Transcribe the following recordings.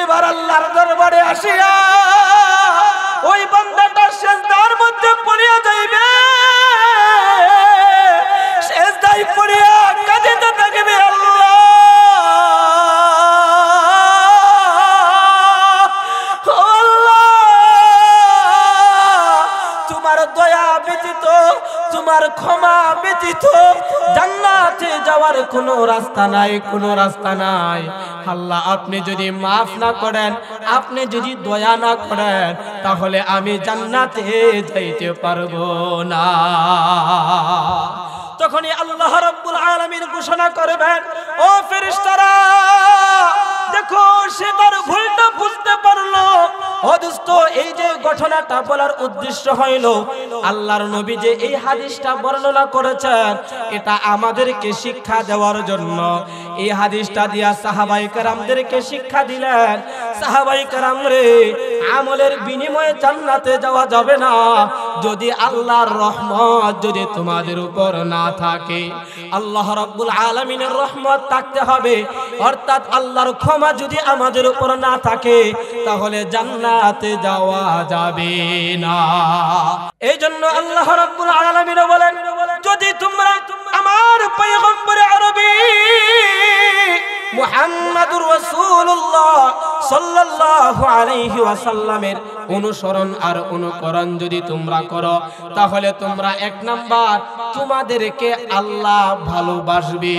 এবার আল্লাহর দরবারে আসিয়া ওই বান্দাটা সিজদার মধ্যে পড়িয়া যাইবে, সিজদায় পড়িয়া কাঁদিতে থাকবে, আল্লাহ তোমার দয়া ব্যতীত, তোমার ক্ষমা ব্যতীত জান্নাতে যাওয়ার কোনো রাস্তা নাই, কোনো রাস্তা নাই। আল্লাহ আপনি যদি মাফ না করেন, আপনি যদি দয়া না করেন, তাহলে আমি জান্নাতে যাইতে পারবো না। তখনই আল্লাহ রাব্বুল আলামিন ঘোষণা করবেন, ও ফেরেশতারা দেখো সে তার ভুলটা বুঝতে পারলো। ও দোস্ত, এই যে ঘটনাটা বলার উদ্দেশ্য হইল আল্লাহর নবী যে এই হাদিসটা বর্ণনা করেছেন এটা আমাদেরকে শিক্ষা দেওয়ার জন্য। এই হাদিসটা দিয়া সাহাবায়ে কেরামদেরকে শিক্ষা দিলেন, সাহাবায়ে কেরাম রে, আমলের বিনিময়ে জান্নাতে যাওয়া যাবে না যদি আল্লাহর রহমত যদি তোমাদের উপর না থাকে। আল্লাহ রাব্বুল আলামিনের রহমত থাকতে হবে, অর্থাৎ আল্লাহর ক্ষমা যদি আমাদের উপর না থাকে তাহলে জান্নাতে যাওয়া যাবে না। এই জন্য আল্লাহ রাব্বুল আলামিন বলেন, যদি তোমরা আমার পয়গম্বর আরবি মুহাম্মাদুর রাসূলুল্লাহ সাল্লাল্লাহু আলাইহি ওয়াসাল্লামের অনুসরণ আর অনুকরণ যদি তোমরা করো, তাহলে তোমরা এক নাম্বার তোমাদেরকে আল্লাহ ভালোবাসবে,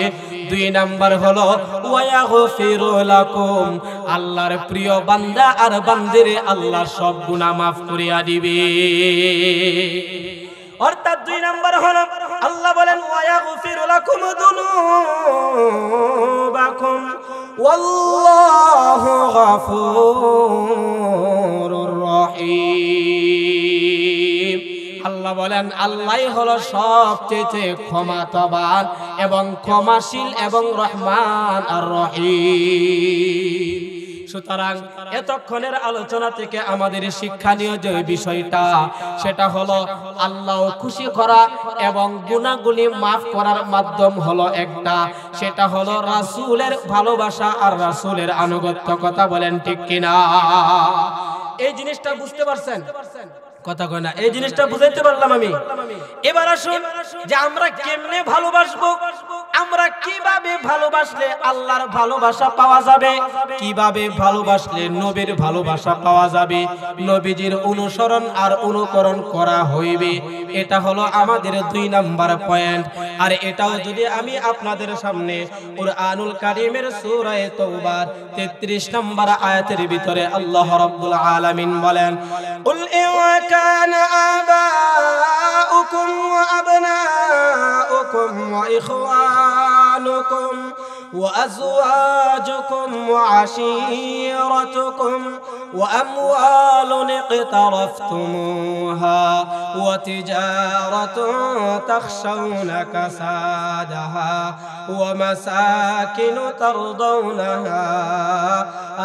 দুই নাম্বার হলো ওয়ায়াগফিরু লাকুম, আল্লাহর প্রিয় বান্দা আর বান্দিরে আল্লাহ সব গুনাহ মাফ করিয়া দিবে। অর্থাৎ দুই নাম্বার হলো আল্লাহ বলেন ওয়ায়াগফিরু লাকুম যুনুবাকুম ওয়াল্লাহু গফুরুর রহিম। আল্লাহ বলেন আল্লাহই হলো সবচেয়ে ক্ষমাতবান এবং ক্ষমাশীল এবং রহমান আর রহিম। সুতরাং এতক্ষণের আলোচনা থেকে আমাদের শিক্ষণীয় যে বিষয়টা সেটা হলো আল্লাহ খুশি করা এবং গুনাহগুলি মাফ করার মাধ্যম হলো একটা, সেটা হলো রাসূলের ভালোবাসা আর রাসূলের আনুগত্য। কথা বলেন ঠিক কিনা? এই জিনিসটা বুঝতে পারছেন? কথা কয় না, এই জিনিসটা বুঝাইতে পারলাম আমি। এবার আসুন যে আমরা কেমনে ভালোবাসবো, আমরা কিভাবে ভালোবাসলে আল্লাহর ভালোবাসা পাওয়া যাবে, কিভাবে ভালোবাসলে নবীর ভালোবাসা পাওয়া যাবে, নবীজির অনুসরণ আর অনুকরণ করা হইবে। এটা হলো আমাদের দুই নাম্বার পয়েন্ট। আর এটাও যদি আমি আপনাদের সামনে কুরআনুল কারীমের সূরা তাওবার 33 নম্বর আয়াতের ভিতরে আল্লাহ রাব্বুল আলামিন বলেন, কুল ইন কানা আবাউকুম ওয়া আবনাউকুম ওয়া ইখওয়ানুকুম وأزواجكم وعشيرتكم وأموال اقترفتموها وتجارة تخشون كسادها ومساكن ترضونها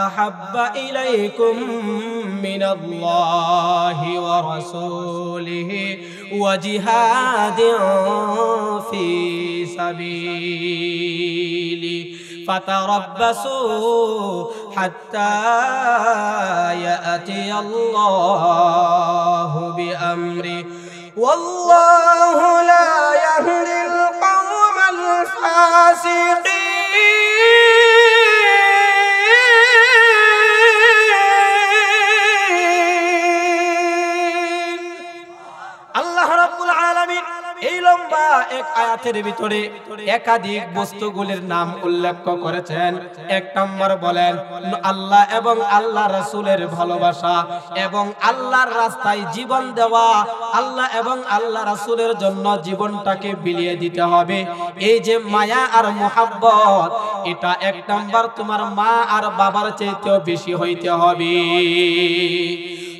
أحب إليكم من الله ورسوله وجهاد في سبيله فتربصوا حتى يأتي الله بأمره والله لا يهدي القوم الفاسقين। আল্লাহ রাব্বুল আলামিন এই লম্বা এক আয়াতের ভিতরে একাধিক বস্তুগুলির নাম উল্লেখ করেছেন। এক নম্বর বলেন আল্লাহ এবং আল্লাহ রাসূলের ভালোবাসা এবং আল্লাহর রাস্তায় জীবন দেওয়া, আল্লাহ এবং আল্লাহ রাসূলের জন্য জীবনটাকে বিলিয়ে দিতে হবে। এই যে মায়া আর মুহাব্বত, এটা এক নম্বর তোমার মা আর বাবার চাইতেও বেশি হইতে হবে।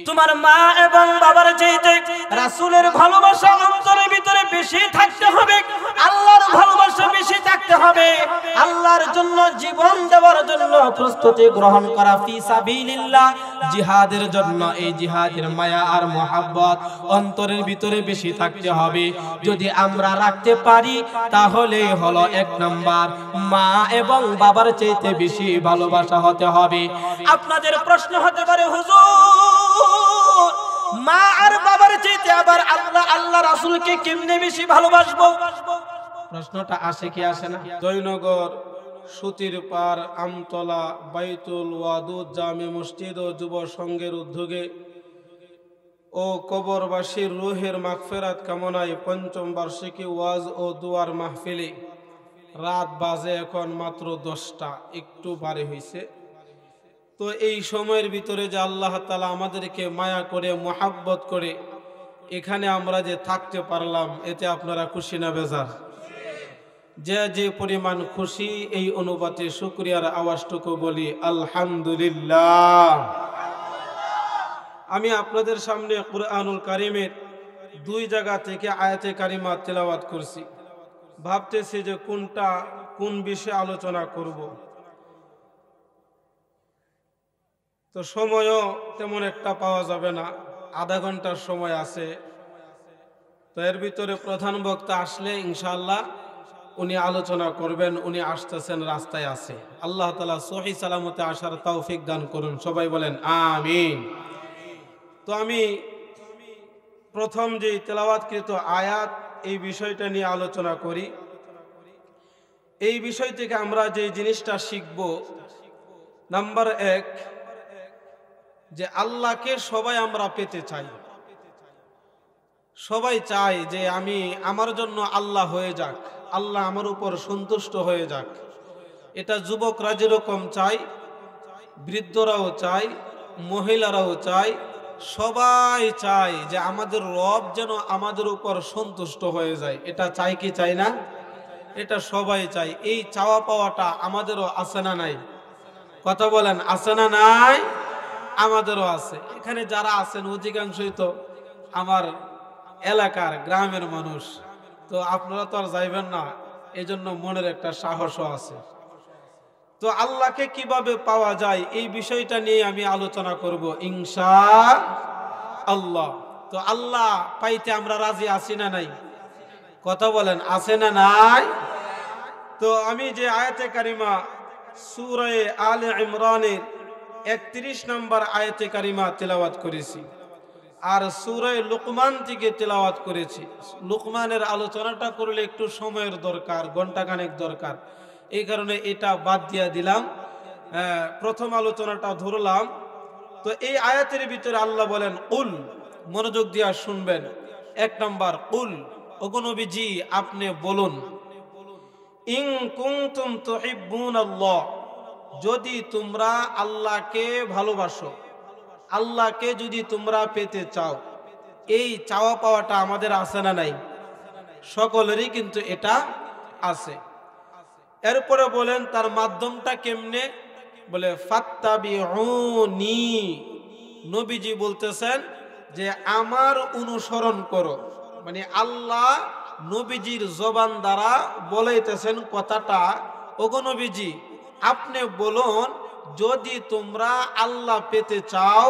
তোমার মা এবং বাবার চাইতে রাসূলের ভালোবাসা অন্তরের ভিতরে বেশি থাকতে হবে, আল্লাহর ভালোবাসা বেশি থাকতে হবে। আল্লাহর জন্য জীবন দেওয়ার জন্য প্রস্তুতি গ্রহণ করা, ফি সাবিলিল্লাহ, জিহাদের জন্য এই জিহাদের মায়া আর মহব্বত অন্তরের ভিতরে বেশি থাকতে হবে। যদি আমরা রাখতে পারি তাহলে হলো 1 নাম্বার মা এবং বাবার চাইতে বেশি ভালোবাসা হতে হবে। আপনাদের প্রশ্ন হতে পারে, হুজুর মা আর বাবার চাইতে আবার আল্লাহ রাসূলকে কেমনে বেশি ভালোবাসবো? প্রশ্নটা আসে কি আসে না? জয়নগর, সুতির পার, আমতলা, বাইতুল ওয়াদুদ জামে মসজিদ ও যুব সংঘের উদ্যোগে ও কবরবাসীর রুহের মাগফিরাত কামনায় ৫ম বার্ষিকী ওয়াজ ও দুয়ার মাহফিলে রাত বাজে এখন মাত্র 10টা, একটু বাড়ি হয়েছে। তো এই সময়ের ভিতরে যে আল্লাহ তাআলা আমাদেরকে মায়া করে মোহাব্বত করে এখানে আমরা যে থাকতে পারলাম, এতে আপনারা খুশি না বেজার? যে পরিমাণ খুশি এই অনুপাতে শুকরিয়ার আওয়াজটুকু বলি আলহামদুলিল্লাহ। আমি আপনাদের সামনে কুরআনুল কারীমের 2 জায়গা থেকে আয়াতে কারিমা তেলাওয়াত করছি। ভাবতেছি যে কোন বিষয়ে আলোচনা করব। তো সময়ও তেমন একটা পাওয়া যাবে না, আধা ঘন্টার সময় আছে। তো এর ভিতরে প্রধান বক্তা আসলে ইনশাআল্লাহ উনি আলোচনা করবেন। উনি আসতেছেন, রাস্তায় আছে। আল্লাহ তাআলা সহি সালামতে আসার তৌফিক দান করুন, সবাই বলেন আমিন। তো আমি প্রথম যে তেলাওয়াতকৃত আয়াত, এই বিষয়টা নিয়ে আলোচনা করি। এই বিষয় থেকে আমরা যে জিনিসটা শিখব, নাম্বার 1, যে আল্লাহকে সবাই আমরা পেতে চাই। সবাই চায় যে আমার জন্য আল্লাহ হয়ে যাক, আল্লাহ আমার উপর সন্তুষ্ট হয়ে যাক। এটা যুবকরা যেরকম চায়, বৃদ্ধরাও চায়, মহিলারাও চায়, সবাই চায় যে আমাদের রব যেন আমাদের উপর সন্তুষ্ট হয়ে যায়। এটা চাই কি চাই না? এটা সবাই চাই। এই চাওয়া পাওয়াটা আমাদেরও আছে না নাই? কথা বলেন, আছে না নাই? আমাদেরও আছে। এখানে যারা আছেন অধিকাংশই তো আমার এলাকার গ্রামের মানুষ। তো আপনারা তো আর যাইবেন না, এই জন্য মনের একটা সাহসও আছে। তো আল্লাহকে কিভাবে পাওয়া যায় এই বিষয়টা নিয়ে আমি আলোচনা করব ইনশাআল্লাহ। তো আল্লাহ পাইতে আমরা রাজি আছি না নাই? কথা বলেন, আছে না নাই? তো আমি যে আয়াতে কারিমা সূরা আলে ইমরানের 31 নম্বর আয়াতে কারিমা তেলাওয়াত করেছি, আর সূরা লুকমান থেকে তেলাওয়াত করেছি। লুকমানের আলোচনাটা করলে একটু সময়ের দরকার, ঘন্টাখানেক দরকার, এই কারণে এটা বাদ দিয়া দিলাম। প্রথম আলোচনাটা ধরলাম। তো এই আয়াতের ভিতরে আল্লাহ বলেন কুল, মনোযোগ দিয়া শুনবেন। 1 নম্বর কুল, ওগো নবীজি আপনি বলুন, ইন কুনতুম তুহিব্বুনাল্লাহ, যদি তোমরা আল্লাহকে ভালোবাসো, আল্লাহকে যদি তোমরা পেতে চাও। এই চাওয়া পাওয়াটা আমাদের আছে না নাই? সকলেরই কিন্তু এটা আছে। এরপরে বলেন তার মাধ্যমটা কেমনে? বলে ফাত্তাবিউনি, নবীজি বলতেছেন যে আমার অনুসরণ করো। মানে আল্লাহ নবীজির জবান দ্বারা বলাইতেছেন কথাটা, ওগো নবীজি আপনি বলুন, যদি তোমরা আল্লাহ পেতে চাও,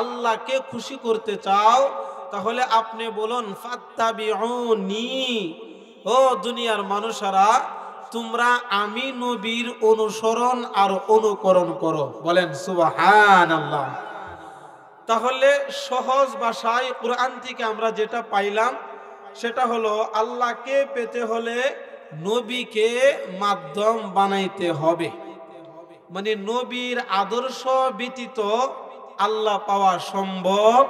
আল্লাহকে খুশি করতে চাও, তাহলে আপনি বলুন ফাত্তাবিউনি, ও দুনিয়ার মানুষেরা তোমরা আমি নবীর অনুসরণ আর অনুকরণ করো। বলেন সুবহানাল্লাহ। তাহলে সহজ ভাষায় কুরআন থেকে আমরা যেটা পাইলাম সেটা হলো, আল্লাহকে পেতে হলে নবীকে মাধ্যম বানাইতে হবে। মানে নবীর আদর্শ ব্যতীত আল্লাহ পাওয়া সম্ভব,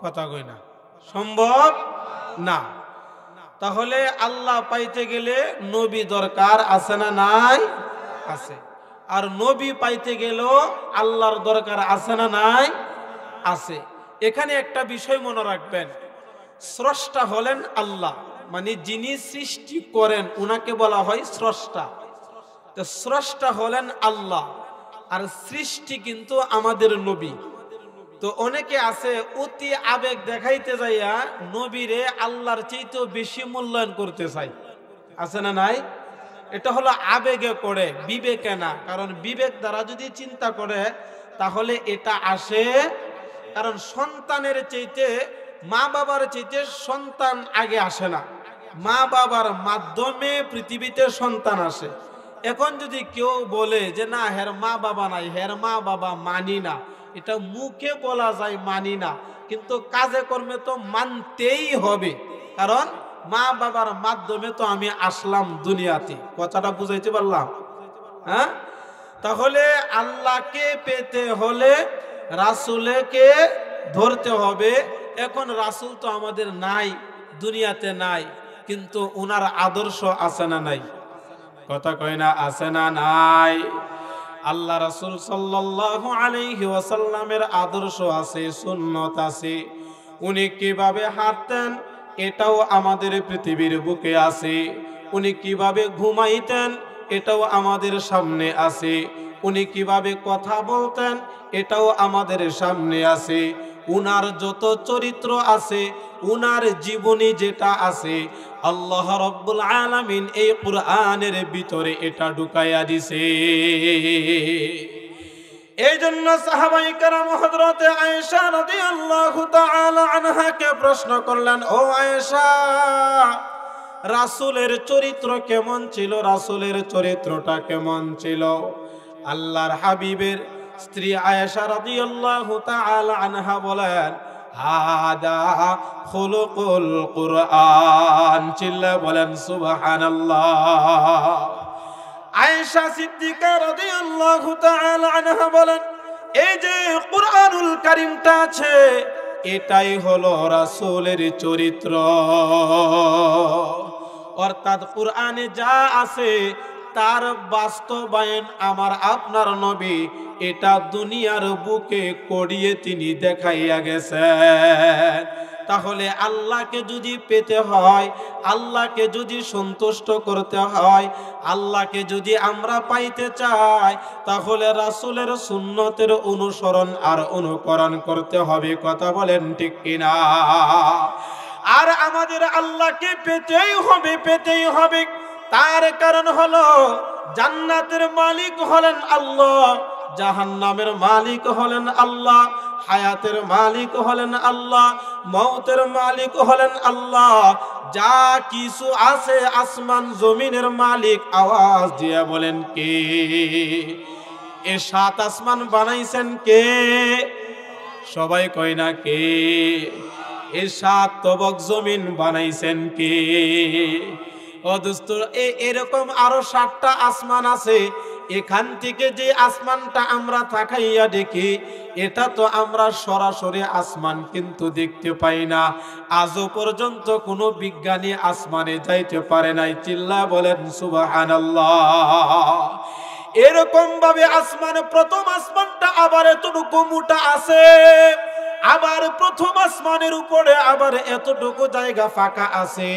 কথা কই না, সম্ভব না। তাহলে আল্লাহ পাইতে গেলে নবী দরকার, আছে না নাই? আছে। আর নবী পাইতে গেলেও আল্লাহর দরকার, আছে না নাই? আছে। এখানে একটা বিষয় মনে রাখবেন, স্রষ্টা হলেন আল্লাহ, মানে যিনি সৃষ্টি করেন উনাকে বলা হয় স্রষ্টা। তো স্রষ্টা হলেন আল্লাহ, আর সৃষ্টি কিন্তু আমাদের নবী। তো অনেকে আছে অতি আবেগ দেখাইতে যাইয়া নবীরে আল্লাহর চাইতেও বেশি মূল্যায়ন করতে চায়, আছে না নাই? এটা হলো আবেগে করে, বিবেকে না। কারণ বিবেক দ্বারা যদি চিন্তা করে তাহলে এটা আসে, কারণ সন্তানের চাইতে মা বাবার চাইতে সন্তান আগে আসে না, মা বাবার মাধ্যমে পৃথিবীতে সন্তান আসে। এখন যদি কেউ বলে যে না হের মা বাবা নাই, হের মা বাবা মানি না, এটা মুখে বলা যায় মানি না, কিন্তু কাজে কর্মে তো মানতেই হবে, কারণ মা বাবার মাধ্যমে তো আমি আসলাম দুনিয়াতে। কথাটা বুঝাইতে পারলাম? হ্যাঁ, তাহলে আল্লাহকে পেতে হলে রাসূলকে ধরতে হবে। এখন রাসূল তো আমাদের নাই, দুনিয়াতে নাই, কিন্তু ওনার আদর্শ আছে না নাই? কথা কয় না, আছে না নাই? আল্লাহ রাসূল সাল্লাল্লাহু আলাইহি ওয়াসাল্লামের আদর্শ আছে, সুন্নত আছে। উনি কিভাবে হাঁটতেন এটাও আমাদের পৃথিবীর বুকে আছে। উনি কিভাবে ঘুমাইতেন এটাও আমাদের সামনে আছে। উনি কিভাবে কথা বলতেন এটাও আমাদের সামনে আছে। উনার যত চরিত্র আছে, উনার জীবনী যেটা আছে, আল্লাহ রাব্বুল আলামিন এই কুরআনের ভিতরে এটা ঢুকাইয়া দিছে। এই জন্য সাহাবায়ে কেরাম হযরতে আয়েশা রাদিয়াল্লাহু তাআলা আনহাকে প্রশ্ন করলেন, ও আয়েশা, রাসূলের চরিত্র কেমন ছিল? রাসূলের চরিত্রটা কেমন ছিল? আল্লাহর হাবিবের স্ত্রী আয়েশা রাদিয়াল্লাহু তাআলা আনহা বলেন, হাদা খুলুকুল কুরআন। চিল্লা বলেন সুবহানাল্লাহ। আয়েশা সিদ্দিকা রাদিয়াল্লাহু তাআলা আনহা বলেন, এই যে কুরআনুল কারীমটা আছে এটাই হলো রাসূলের চরিত্র। অর্থাৎ কুরআনে যা আছে তার বাস্তবায়ন আমার আপনার নবী এটা দুনিয়ার বুকে করিয়ে তিনি দেখাইয়া গেছেন। তাহলে আল্লাহকে যদি পেতে হয়, আল্লাহকে যদি সন্তুষ্ট করতে হয়, আল্লাহকে যদি আমরা পাইতে চাই, তাহলে রাসূলের সুন্নতের অনুসরণ আর অনুকরণ করতে হবে। কথা বলেন ঠিক কিনা? আর আমাদের আল্লাহকে পেতেই হবে, পেতেই হবে। তার কারণ হলো জান্নাতের মালিক হলেন আল্লাহ, জাহান্নামের মালিক হলেন আল্লাহ, হায়াতের মালিক হলেন আল্লাহ, মওতের মালিক হলেন আল্লাহ। যা কিছু আছে আসমান জমিনের মালিক। আওয়াজ দিয়ে বলেন কে? এ সাত আসমান বানাইছেন কে? সবাই কয় না কে? এ সাত তবক জমিন বানাইছেন কে? ও দোস্ত, এরকম আরো 7টা আসমান আছে। এখান থেকে যে আসমানটা আমরা তাকাইয়া দেখি, এটা তো আমরা সরাসরি আসমান কিন্তু দেখতে পাই না। আজও পর্যন্ত কোনো বিজ্ঞানী আসমানে যাইতে পারে নাই। চিল্লা বলেন সুবহানাল্লাহ। এরকম ভাবে আসমান, প্রথম আসমানটা আবার এতটুকু মোটা আছে, আবার প্রথম আসমানের উপরে আবার এতটুকু জায়গা ফাঁকা আছে,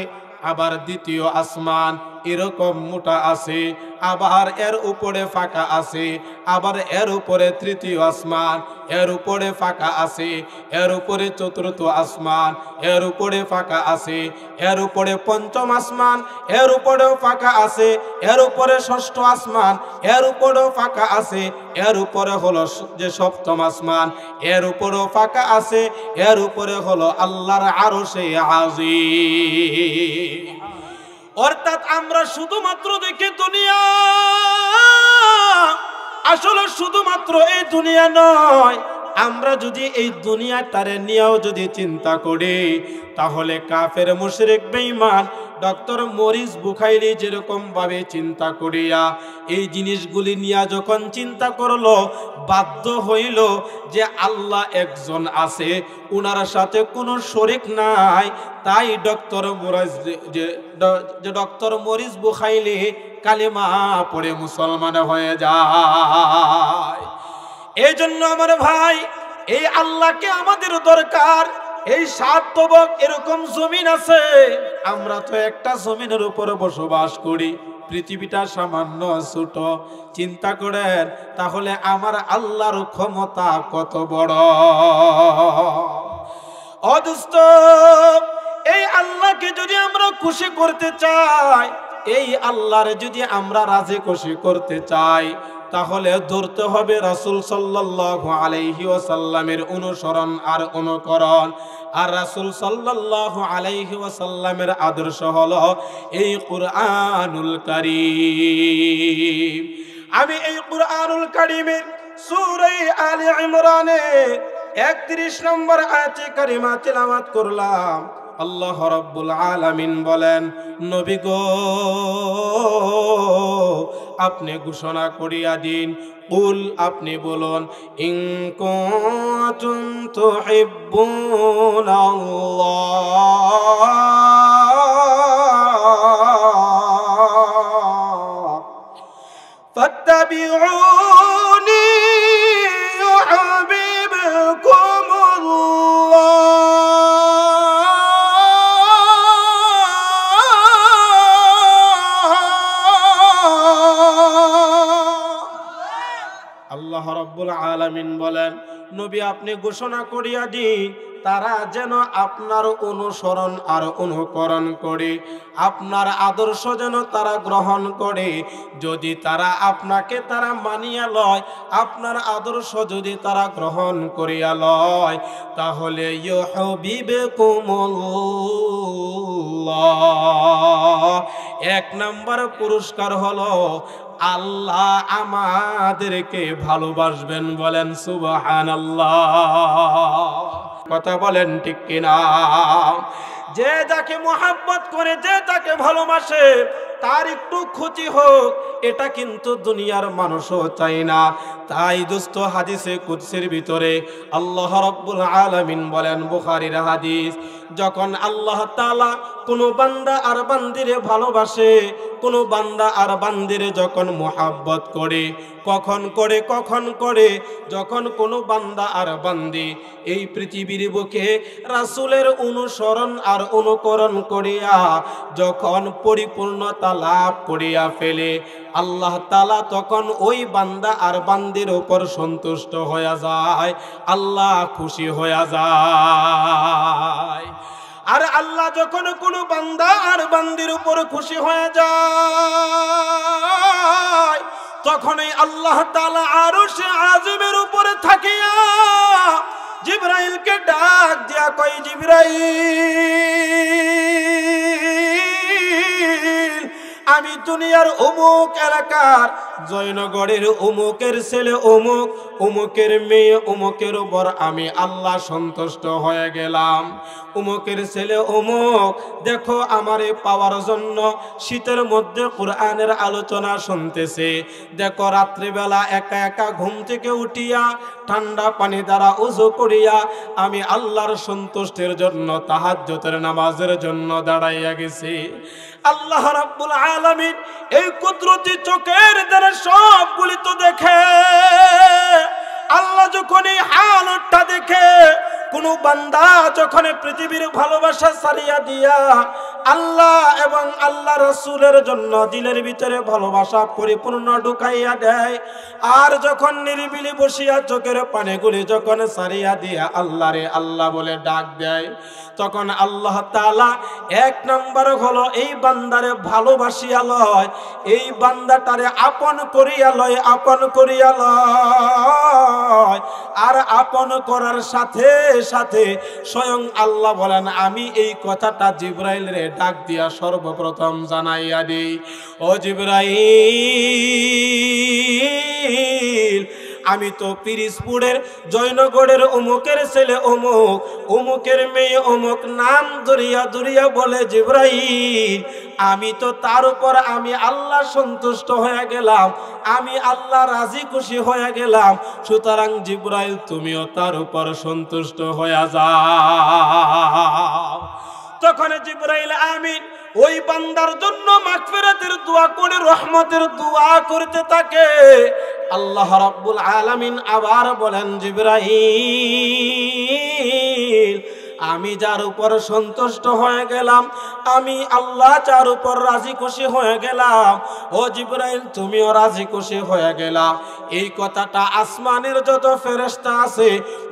আবার দ্বিতীয় আসমান এরকম মোটা আছে, আবার এর উপরে ফাঁকা আছে, আবার এর উপরে তৃতীয় আসমান, এর উপরে ফাঁকা আছে, এর উপরে চতুর্থ আসমান, এর উপরে ফাঁকা আছে, এর উপরে পঞ্চম আসমান, এর উপরেও ফাঁকা আছে, এর উপরে ষষ্ঠ আসমান, এর উপরেও ফাঁকা আছে, এর উপরে হলো যে সপ্তম আসমান, এর উপরেও ফাঁকা আছে, এর উপরে হলো আল্লাহর আরশে আজিম। অর্থাৎ আমরা শুধুমাত্র দেখি দুনিয়া, আসলে শুধুমাত্র এই দুনিয়া নয়। আমরা যদি এই দুনিয়াটারে নিয়েও যদি চিন্তা করি, তাহলে কাফের মুশরিক বেঈমান ডক্টর মরিস বুখাইরি যেরকম ভাবে চিন্তা করিয়া এই জিনিসগুলি নিয়ে যখন চিন্তা করলো, বাধ্য হইল যে আল্লাহ একজন আছে, উনার সাথে কোনো শরীক নাই। তাই ডক্টর মরিস বুখাইরি কালিমা পড়ে মুসলমান হয়ে যায়। এই জন্য আমার ভাই, এই আল্লাহকে আমাদের দরকার। এই 7 তবক এরকম জমিন আছে, আমরা তো একটা জমিনের উপরে বসবাস করি। পৃথিবীটা সামান্য ছোট, চিন্তা করেন তাহলে আমার আল্লাহর ক্ষমতা কত বড়। অদুস্ত, এই আল্লাহকে যদি আমরা খুশি করতে চাই, এই আল্লাহর যদি আমরা রাজি খুশি করতে চাই, তাহলে ধরতে হবে রাসূল সাল্লাল্লাহু আলাইহি ওয়াসাল্লামের অনুসরণ আর অনুকরণ। আর রাসূল সাল্লাল্লাহু আলাইহি ওয়াসাল্লামের আদর্শ হলো এই কুরআনুল কারীম। আমি এই কুরআনুল কারীমের সূরা আলে ইমরানের 31 নম্বর আয়াতে কারিমা তিলাওয়াত করলাম। আল্লাহ রাব্বুল আলামিন বলেন, নবী গো আপনি ঘোষণা করিয়া দিন, কুল আপনি বলুন, ইন কুনতুম তুহিব্বুনাল্লাহ ফাত্তাবিউনি আল্লাহ রাব্বুল আলামিন বলেন, নবী আপনি ঘোষণা করিয়া দিন তারা যেন আপনার অনুসরণ আর অনুকরণ করে, আপনার আদর্শ যেন তারা গ্রহণ করে। যদি তারা আপনাকে তারা মানিয়া লয়, আপনার আদর্শ যদি তারা গ্রহণ করিয়া লয়, তাহলে ইউহিব্বুকুমুল্লাহ, 1 নম্বর পুরস্কার হলো আল্লাহ আমাদেরকে ভালোবাসবেন। বলেন সুবহানাল্লাহ। কথা বলেন ঠিক কিনা? যে যাকে মোহাব্বত করে, যে তাকে ভালোবাসে, তার একটু ক্ষতি হোক এটা কিন্তু দুনিয়ার মানুষও চায় না। তাই দোস্ত হাদিসে কুদসির ভিতরে আল্লাহ রাব্বুল আলামিন বলেন, বুখারীর হাদিস, যখন আল্লাহ তাআলা কোনো বান্দা আর বান্দিরে ভালোবাসে, কোনো বান্দা আর বান্দিরে যখন মোহাব্বত করে, কখন করে যখন কোনো বান্দা আর বান্দি এই পৃথিবীর বুকে রাসূলের অনুসরণ আর অনুকরণ করিয়া যখন পরিপূর্ণতা লাভ করিয়া ফেলে, আল্লাহ তাআলা তখন ওই বান্দা আর বান্দির উপর সন্তুষ্ট হয়ে যায়, আল্লাহ খুশি হয়ে যায়। আর আল্লাহ যখন কোনো বান্দা আর বান্দির উপর খুশি হয়ে যায়, তখনই আল্লাহ তাআলা আরশে আযমের উপরে থাকিয়া জিবরাইলকে ডাক দিয়া কয়, জিবরাইল, আমি দুনিয়ার অমুক এলাকার জয়নগরের অমুকের ছেলে অমুক, অমুকের মেয়ে অমুকের উপর আমি আল্লাহ সন্তুষ্ট হয়ে গেলাম। অমুকের ছেলে অমুক, দেখো আমারে পাওয়ার জন্য শীতের মধ্যে কোরআনের আলোচনা শুনতেছে, দেখো রাত্রিবেলা একা একা ঘুম থেকে উঠিয়া ঠান্ডা পানি দ্বারা ওযু করিয়া আমি আল্লাহর সন্তুষ্টির জন্য তাহাজ্জুদের নামাজের জন্য দাঁড়াইয়া গেছি। আল্লাহ রাব্বুল আলামিন এই কুদরতি চোখের দ্বারা সবগুলি তো দেখে। আল্লাহ যখন এই হালতটা দেখে, কোন বান্দা যখন পৃথিবীর ভালোবাসা ছাড়িয়া দিয়া আল্লাহ এবং আল্লাহ রাসূলের জন্য দিলের ভিতরে ভালোবাসা পরিপূর্ণ ঢুকাইয়া দেয়, আর যখন নিরিবিলি বসিয়া চোখের পানিগুলি যখন ছাড়িয়া দিয়া আল্লাহরে আল্লাহ বলে ডাক দেয়, তখন আল্লাহ তাআলা 1 নম্বর হলো এই বান্দারে ভালোবাসিয়া লয়, এই বান্দাটারে আপন করিয়া লয়, আপন করিয়া লয়। আর আপন করার সাথে সাথে স্বয়ং আল্লাহ বলেন, আমি এই কথাটা জিবরাইলের ডাক দিয়া সর্বপ্রথম জানাইয়া দেই, ও জিবরাইল, আমি তো পিরিজপুরের জয়নগরের অমুকের ছেলে অমুক, অমুকের মেয়ে অমুক, নাম ধরিয়া ধরিয়া বলে, জিবরাইল, আমি তো তার উপর আমি আল্লাহ সন্তুষ্ট হয়ে গেলাম, আমি আল্লাহ রাজি খুশি হয়ে গেলাম, সুতরাং জিবরাইল তুমিও তার উপর সন্তুষ্ট হয়ে যাও। তখন জিবরাইল আমিন ওই বান্দার জন্য মাগফিরাতের দোয়া করে, রহমতের দোয়া করতে থাকে। আল্লাহ রাব্বুল আলামিন আবার বলেন, জিবরাইল, আমি যার উপর সন্তুষ্ট হয়ে গেলাম, আমি আল্লাহ যার উপর রাজি খুশি হয়ে গেলাম, ও জিবরাইল তুমিও রাজি খুশি হয়ে গেলা। এই কথাটা আসমানের যত ফেরেশতা আছে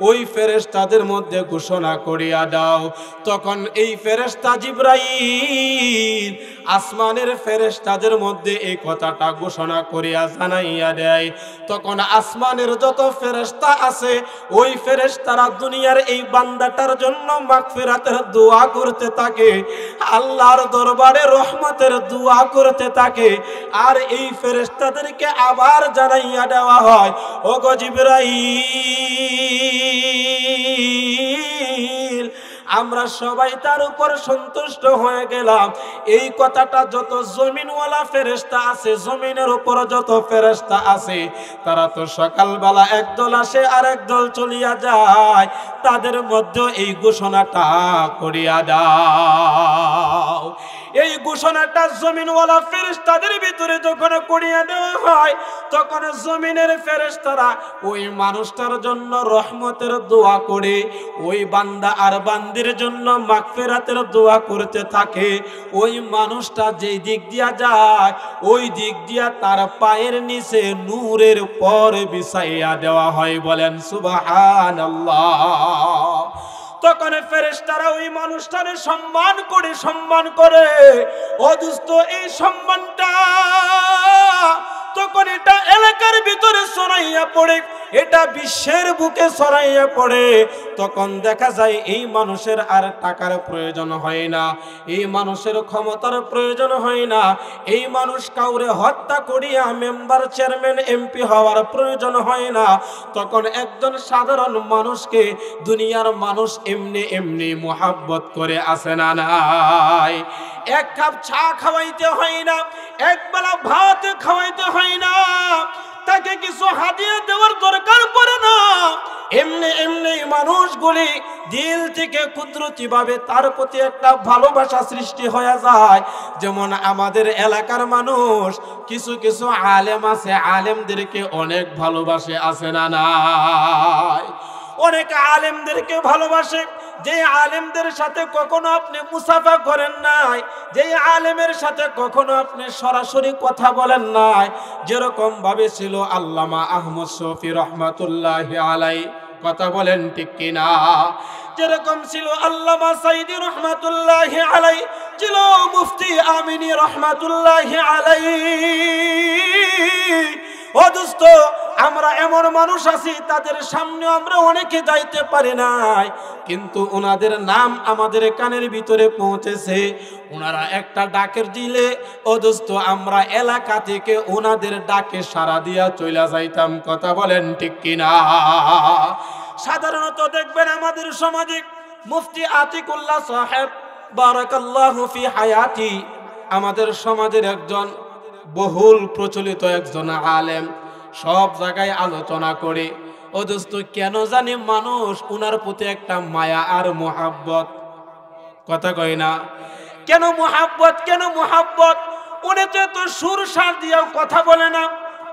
ওই ফেরেশতাদের মধ্যে ঘোষণা করিয়া দাও। তখন এই ফেরেশতা জিবরাইল আসমানের ফেরেশতাদের মধ্যে এই কথাটা ঘোষণা করিয়া জানাইয়া দেয়। তখন আসমানের যত ফেরেশতা আছে ওই ফেরেশতারা দুনিয়ার এই বান্দাটার জন্য মাগফিরাতের দোয়া করতে থাকে, আল্লাহর দরবারে রহমতের দোয়া করতে থাকে। আর এই ফেরেশতাদেরকে আবার জানাইয়া দেওয়া হয়, ওগো জিবরাইল আমরা সবাই তার উপর সন্তুষ্ট হয়ে গেলাম। এই কথাটা যত জমিনওয়ালা ফেরেশতা আছে, জমিনের উপর যত ফেরেশতা আছে, তারা তো সকালবেলা একদল আসে আর একদল চলিয়া যায়, তাদের মধ্যে এই ঘোষণাটা করিয়া দাও। এই ঘোষণাটা জমিনওয়ালা ফেরেশতাদের ভিতরে যখন করিয়া দেওয়া হয়, তখন জমিনের ফেরেশতারা ওই মানুষটার জন্য রহমতের দোয়া করে, ওই বান্দা আর বান্দির জন্য মাগফিরাতের দোয়া করতে থাকে। ওই মানুষটা যেই দিক দিয়া যায় ওই দিক দিয়া তার পায়ের নিচে নূরের পর বিছাইয়া দেওয়া হয়। বলেন সুবহানাল্লাহ। তখন ফেরেশতারা ওই মানুষটারে সম্মান করে। ও দোস্ত, এই সম্মানটা তখন এটা এলাকার ভিতরে ছড়াইয়া পড়ে, এটা বিশ্বের বুকে ছড়াইয়া পড়ে। তখন দেখা যায় এই মানুষের আর টাকার প্রয়োজন হয় না, এই মানুষের ক্ষমতার প্রয়োজন হয় না, এই মানুষ কাউরে হত্যা করিয়া মেম্বার চেয়ারম্যান এমপি হওয়ার প্রয়োজন হয় না। তখন একজন সাধারণ মানুষকে দুনিয়ার মানুষ এমনি এমনি মোহাব্বত করে আসে না নাই। এক কাপ চা খাওয়াইতে হয় না, এক বেলা ভাত খাওয়াইতে হয় না, তাকে কিছু হাদিয়া দেওয়ার দরকার পড়ে না। এমনি এমনি মানুষগুলি দিল থেকে কুদরতি ভাবে তার প্রতি একটা ভালোবাসা সৃষ্টি হয়ে যায়। যেমন আমাদের এলাকার মানুষ কিছু কিছু আলেম আছে, আলেমদেরকে অনেক ভালোবাসে, আছে না নাই? অনেক আলেমদেরকে ভালোবাসে, যে আলেমদের সাথে কখনো আপনি মুসাফা করেন নাই, যে আলেমের সাথে কখনো আপনি সরাসরি কথা বলেন নাই। যেরকম ভাবে ছিল আল্লামা আহমদ শফি রহমাতুল্লাহি আলাইহি, কথা বলেন ঠিক কিনা? যেরকম ছিল আল্লামা সাইদি রহমাতুল্লাহি আলাইহি, ছিল মুফতি আমিনী রহমাতুল্লাহি আলাইহি। ও দোস্ত, আমরা এমন মানুষ আছি তাদের সামনে আমরা অনেকে যাইতে পারি নাই, কিন্তু ওনাদের নাম আমাদের কানের ভিতরে পৌঁছেছে। ওনারা একটা ডাকের দিলে ও দোস্ত আমরা এলাকা থেকে ওনাদের ডাকে সাড়া দিয়া চলে যাইতাম। কথা বলেন ঠিক কিনা? সাধারণত দেখবেন আমাদের সমাজে মুফতি আতিকুল্লাহ সাহেব বারাকাল্লাহু ফি হায়াতি, আমাদের সমাজের একজন বহুল প্রচলিত একজন আলেম, সব জায়গায় আলোচনা করে। ও দোস্ত, কেন জানি মানুষ উনার প্রতি একটা মায়া আর মোহাব্বত, কথা কয় না? কেন মোহাব্বত, কেন মোহাব্বত? উনি তো এত সুর সার দিয়েও কথা বলে না,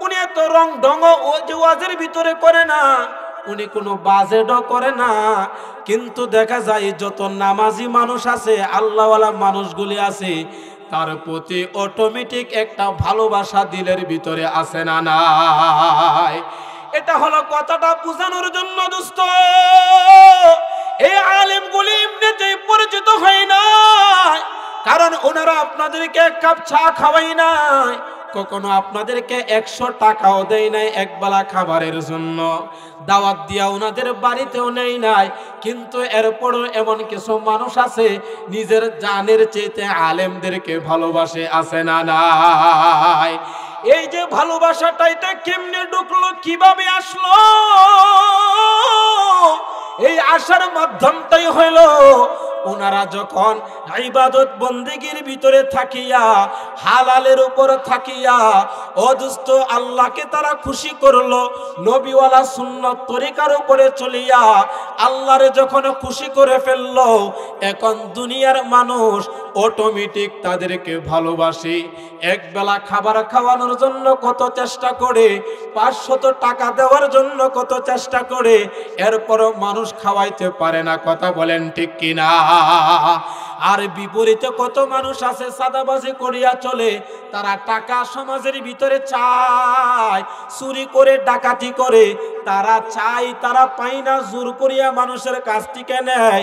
উনি এত রং ঢং ওয়াজের ভিতরে করে না, উনি কোনো বাজেটও করে না, কিন্তু দেখা যায় যত নামাজি মানুষ আছে, আল্লাহওয়ালা মানুষগুলি আছে, তার প্রতি অটোমেটিক একটা ভালোবাসা দিলের ভিতরে আসে না নাই? এটা হলো কথাটা বোঝানোর জন্য দোস্ত, এই আলেমগুলি এমনিতেই পরিচিত হয় না, কারণ ওনারা আপনাদেরকে এক কাপ চা খাওয়াই নাই, কখনো আপনাদেরকে 100 টাকাও দেয় নাই একবেলা খাবারের জন্য, দাওয়াত দিয়া ওনাদের বাড়িতেও নেই নাই। কিন্তু এরপরও এমন কিছু মানুষ আছে নিজের জানের চেয়ে আলেমদেরকে ভালোবাসে, আছে না নাই? এই যে ভালোবাসাটা, এটা কেমনে ঢুকলো, কিভাবে আসলো? এই আসার মাধ্যমটাই হইল ওনারা যখন ইবাদত বন্দেগীর ভিতরে থাকিয়া, হালালের উপর থাকিয়া, ও দোস্ত আল্লাহকে তারা খুশি করলো, নবীওয়ালা সুন্নত তরিকার উপরে চলিয়া আল্লাহরে যখন খুশি করে ফেললো, এখন দুনিয়ার মানুষ অটোমেটিক তাদেরকে ভালোবাসে। এক বেলা খাবার খাওয়ানোর জন্য কত চেষ্টা করে, 500 টাকা দেওয়ার জন্য কত চেষ্টা করে, এরপরও মানুষ খাওয়াইতে পারে না। কথা বলেন ঠিক কিনা? আর বিপরীতে কত মানুষ আছে সাদাবাজি করিয়া চলে, তারা টাকা সমাজের ভিতরে চায়, চুরি করে ডাকাতি করে, তারা চাই তারা পায় না, জোর করিয়া মানুষের কাছ থেকে নেয়।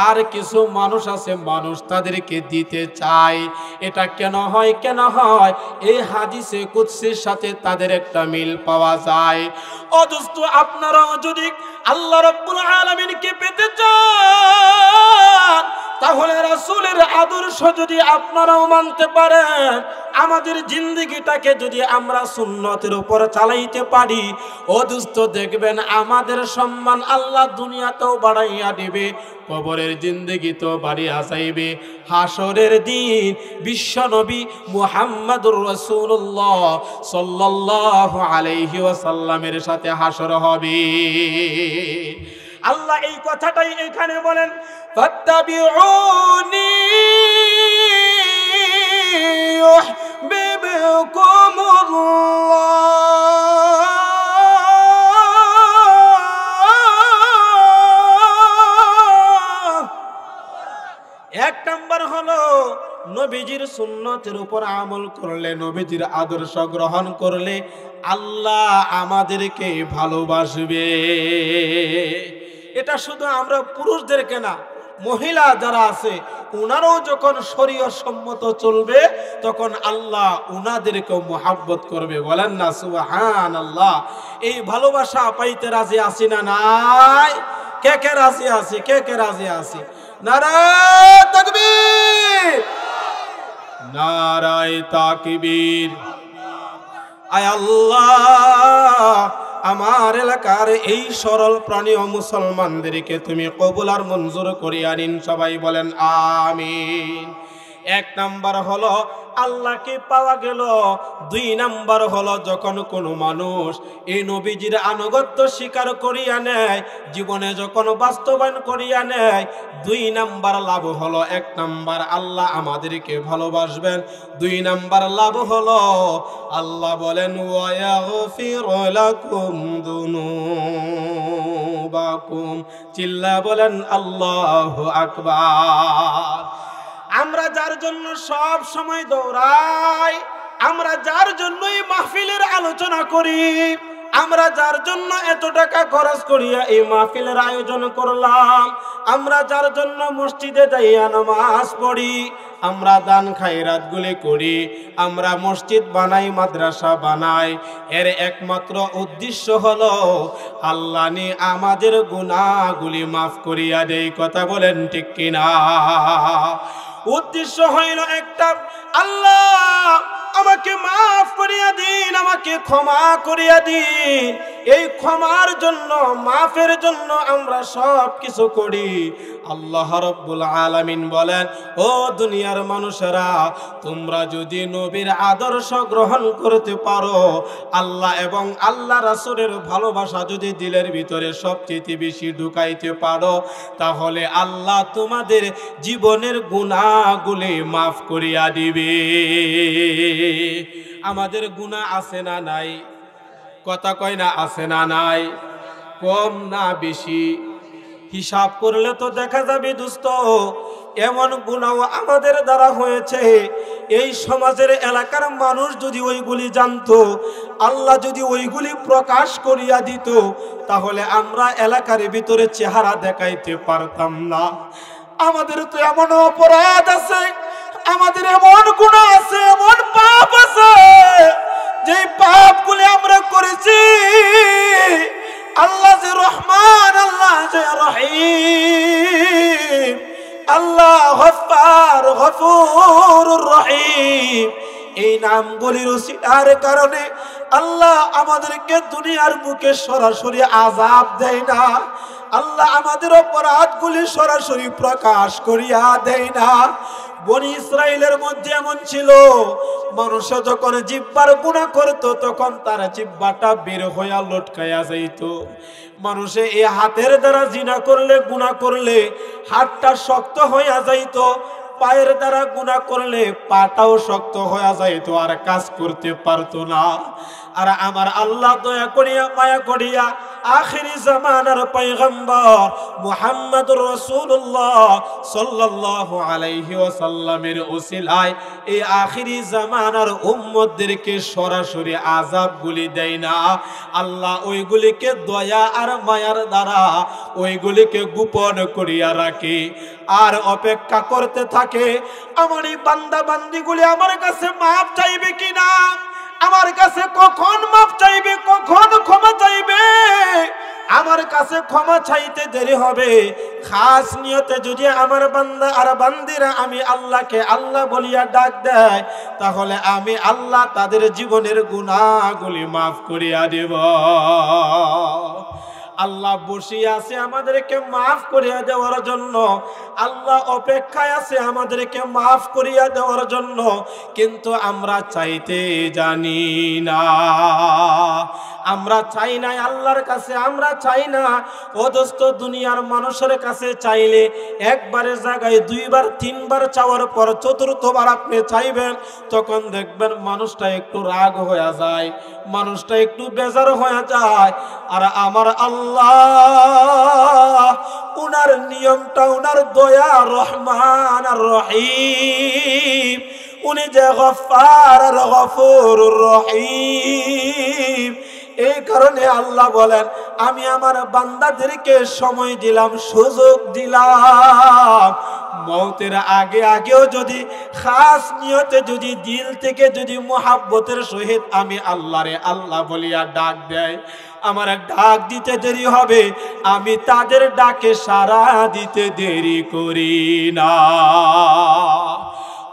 আর কিছু মানুষ আছে মানুষ তাদেরকে দিতে চায়। এটা কেন হয়? কেন হয়? এই হাদিসে কুদসির সাথে তাদের একটা মিল পাওয়া যায়। ও দোস্ত, আপনারাও যদি আল্লাহ রাব্বুল আলামিনকে পেতে চান, তাহলে রাসূলের আদর্শ যদি আপনারাও মানতে পারেন, আমাদের জিন্দেগিটাকে যদি আমরা সুন্নতের উপর চালাইতে পারি, ও দোস্ত দেখবেন আমাদের সম্মান আল্লাহ দুনিয়াতেও বাড়াইয়া দিবে, কবরের জিন্দেগিতেও বাড়িয়া যাইবে। হাসরের দিন বিশ্বনবী মুহাম্মদুর রাসূলুল্লাহ সাল্লাল্লাহু আলাইহি ওয়াসাল্লামের সাথে হাসর হবে। আল্লাহ এই কথাটাই এখানে বলেন, ফাত্তাবিউনি ইউহিব্বুকুমুল্লাহ। এক নাম্বার হলো নবীজির সুন্নতের উপর আমল করলে, নবীজির আদর্শ গ্রহণ করলে আল্লাহ আমাদেরকে ভালোবাসবে। এটা শুধু আমরা পুরুষদেরকে না, মহিলা যারা আছে উনারাও যখন শরীয়ত সম্মত চলবে তখন আল্লাহ উনাদেরকেও মুহাব্বত করবে। বলেন না সুবহানাল্লাহ। এই ভালোবাসা পাইতে রাজি আছি না নাই? কে কে রাজি আছি? কে কে রাজি আছি? নারায়ে তাকবীর, নারায়ে তাকবীর। আয় আল্লাহ, আমার এলাকার এই সরল প্রাণী ও মুসলমানদেরকে তুমি কবুল আর মঞ্জুর করিয়া নিন। সবাই বলেন আমিন। এক নাম্বার হলো আল্লাহকে পাওয়া গেল। 2 নাম্বার হলো যখন কোনো মানুষ এই নবীজির আনুগত্য স্বীকার করিয়া নেয়, জীবনে যখন বাস্তবায়ন করিয়া নেয়, 2 নাম্বার লাভ হলো, 1 নাম্বার আল্লাহ আমাদেরকে ভালোবাসবেন, 2 নাম্বার লাভ হলো আল্লাহ বলেন ওয়ায়াগফির লাকুম যুনুবাকুম। চিল্লা বলেন আল্লাহু আকবার। আমরা যার জন্য সব সময় দৌড়াই, আমরা যার জন্য এই মাহফিলের আলোচনা করি, আমরা যার জন্য এত টাকা খরচ করিয়া এই মাহফিলের আয়োজন করলাম, আমরা যার জন্য মসজিদে যাইয়া নামাজ পড়ি, আমরা দান খায়রাত গুলি করি, আমরা মসজিদ বানাই, মাদ্রাসা বানাই, এর একমাত্র উদ্দেশ্য হলো আল্লাহ নি আমাদের গুনাহগুলি মাফ করিয়া দেই। কথা বলেন ঠিক কিনা? উদ্দেশ্য হইল একটা, আল্লাহ আমাকে মাফ করিয়া দিন, আমাকে ক্ষমা করিয়া দিন। এই ক্ষমার জন্য, মাফের জন্য আমরা সব কিছু করি। আল্লাহ রাব্বুল আলামিন বলেন, ও দুনিয়ার মানুষেরা, তোমরা যদি নবীর আদর্শ গ্রহণ করতে পারো, আল্লাহ এবং আল্লাহ রাসূলের ভালোবাসা যদি দিলের ভিতরে সবচেয়ে বেশি ঢুকাইতে পারো, তাহলে আল্লাহ তোমাদের জীবনের গুনাহগুলি মাফ করিয়া দিবে। আমাদের গুনাহ আছে না নাই? কথা কয় না আছে না নাই? কম না বেশি? হিসাব করলে তো দেখা যাবে দোস্ত, এমন গুনাহ আমাদের দ্বারা হয়েছে, এই সমাজের এলাকার মানুষ যদি ওইগুলি জানতো, আল্লাহ যদি ওইগুলি প্রকাশ করিয়া দিত, তাহলে আমরা এলাকার ভিতরে চেহারা দেখাইতে পারতাম না। আমাদের তো এমন অপরাধ আছে, আমাদের এমন গুনাহ আছে, এমন পাপ আছে, যে পাপগুলি আমরা করেছি। আল্লাহ যে রহমান, আল্লাহ যে রহিম, আল্লাহ গফফার, গফুরুর রহিম, এই নামগুলির উসিলার কারণে আল্লাহ আমাদেরকে দুনিয়ার বুকে সরাসরি আযাব দেয় না। আল্লাহ আমাদের অপরাধগুলি সরাসরি প্রকাশ করিয়া দেয় না। বনি ইসরাইলের মধ্যে এমন ছিল, মানুষ যখন জিহ্বার গুনাহ করত তখন তার জিহ্বাটা বের হইয়া লটকাইয়া যাইত। মানুষে এই হাতের দ্বারা জিনা করলে, গুনাহ করলে হাতটা শক্ত হইয়া যাইত, পায়ের দ্বারা গুনাহ করলে পাটাও শক্ত হয়ে যায়, তো আর কাজ করতে পারতো না। আর আমার আল্লাহ দয়া করিয়া মায়া করিয়া আখিরি জামানার পয়গম্বর মুহাম্মদুর রাসূলুল্লাহ সাল্লাল্লাহু আলাইহি ওয়াসাল্লামের উসিলায় এই আখিরি জামানার উম্মতদেরকে সরাসরি আযাবগুলি দেয় না। আল্লাহ ওইগুলিকে দয়া আর মায়ার দ্বারা ওইগুলিকে গোপন করিয়া রাখে আর অপেক্ষা করতে থাকে আমার এই বান্দা বান্দিগুলি আমার কাছে মাফ চাইবে কিনা, আমার কাছে কখন মাফ চাইবে, কখন ক্ষমা চাইবে। আমার কাছে ক্ষমা চাইতে দেরি হবে। খাস নিয়তে যদি আমার বান্দা আর বান্দিরা আমি আল্লাহকে আল্লাহ বলিয়া ডাক দেয়, তাহলে আমি আল্লাহ তাদের জীবনের গুনাহগুলি মাফ করিয়া দেব। আল্লাহ বসিয়ে আছে আমাদেরকে মাফ করিয়া দেওয়ার জন্য, আল্লাহ অপেক্ষায় আছে আমাদেরকে মাফ করিয়া দেওয়ার জন্য, কিন্তু আমরা চাইতে জানি না। আমরা চাই না আল্লাহর কাছে, আমরা চাই না। অদস্ত দুনিয়ার মানুষের কাছে চাইলে একবারের জায়গায় দুইবার তিনবার চাওয়ার পর চতুর্থবার আপনি চাইবেন, তখন দেখবেন মানুষটা একটু রাগ হয়ে যায়, মানুষটা একটু বেজার হয়ে যায়। আর আমার আল্লাহ উনার নিয়মটা, উনার দয়া রহমান আর রহিম, উনি যে গফফার আর গফুরুর রহিম। এই কারণে আল্লাহ বলেন আমি আমার বান্দাদেরকে সময় দিলাম, সুযোগ দিলাম। মওতের আগে আগেও যদি খাস নিয়তে যদি দিল থেকে যদি মুহাব্বতের সহিত আমি আল্লাহরে আল্লাহ বলিয়া ডাক দেয়, আমার ডাক দিতে দেরি হবে, আমি তাদের ডাকে সাড়া দিতে দেরি করি না।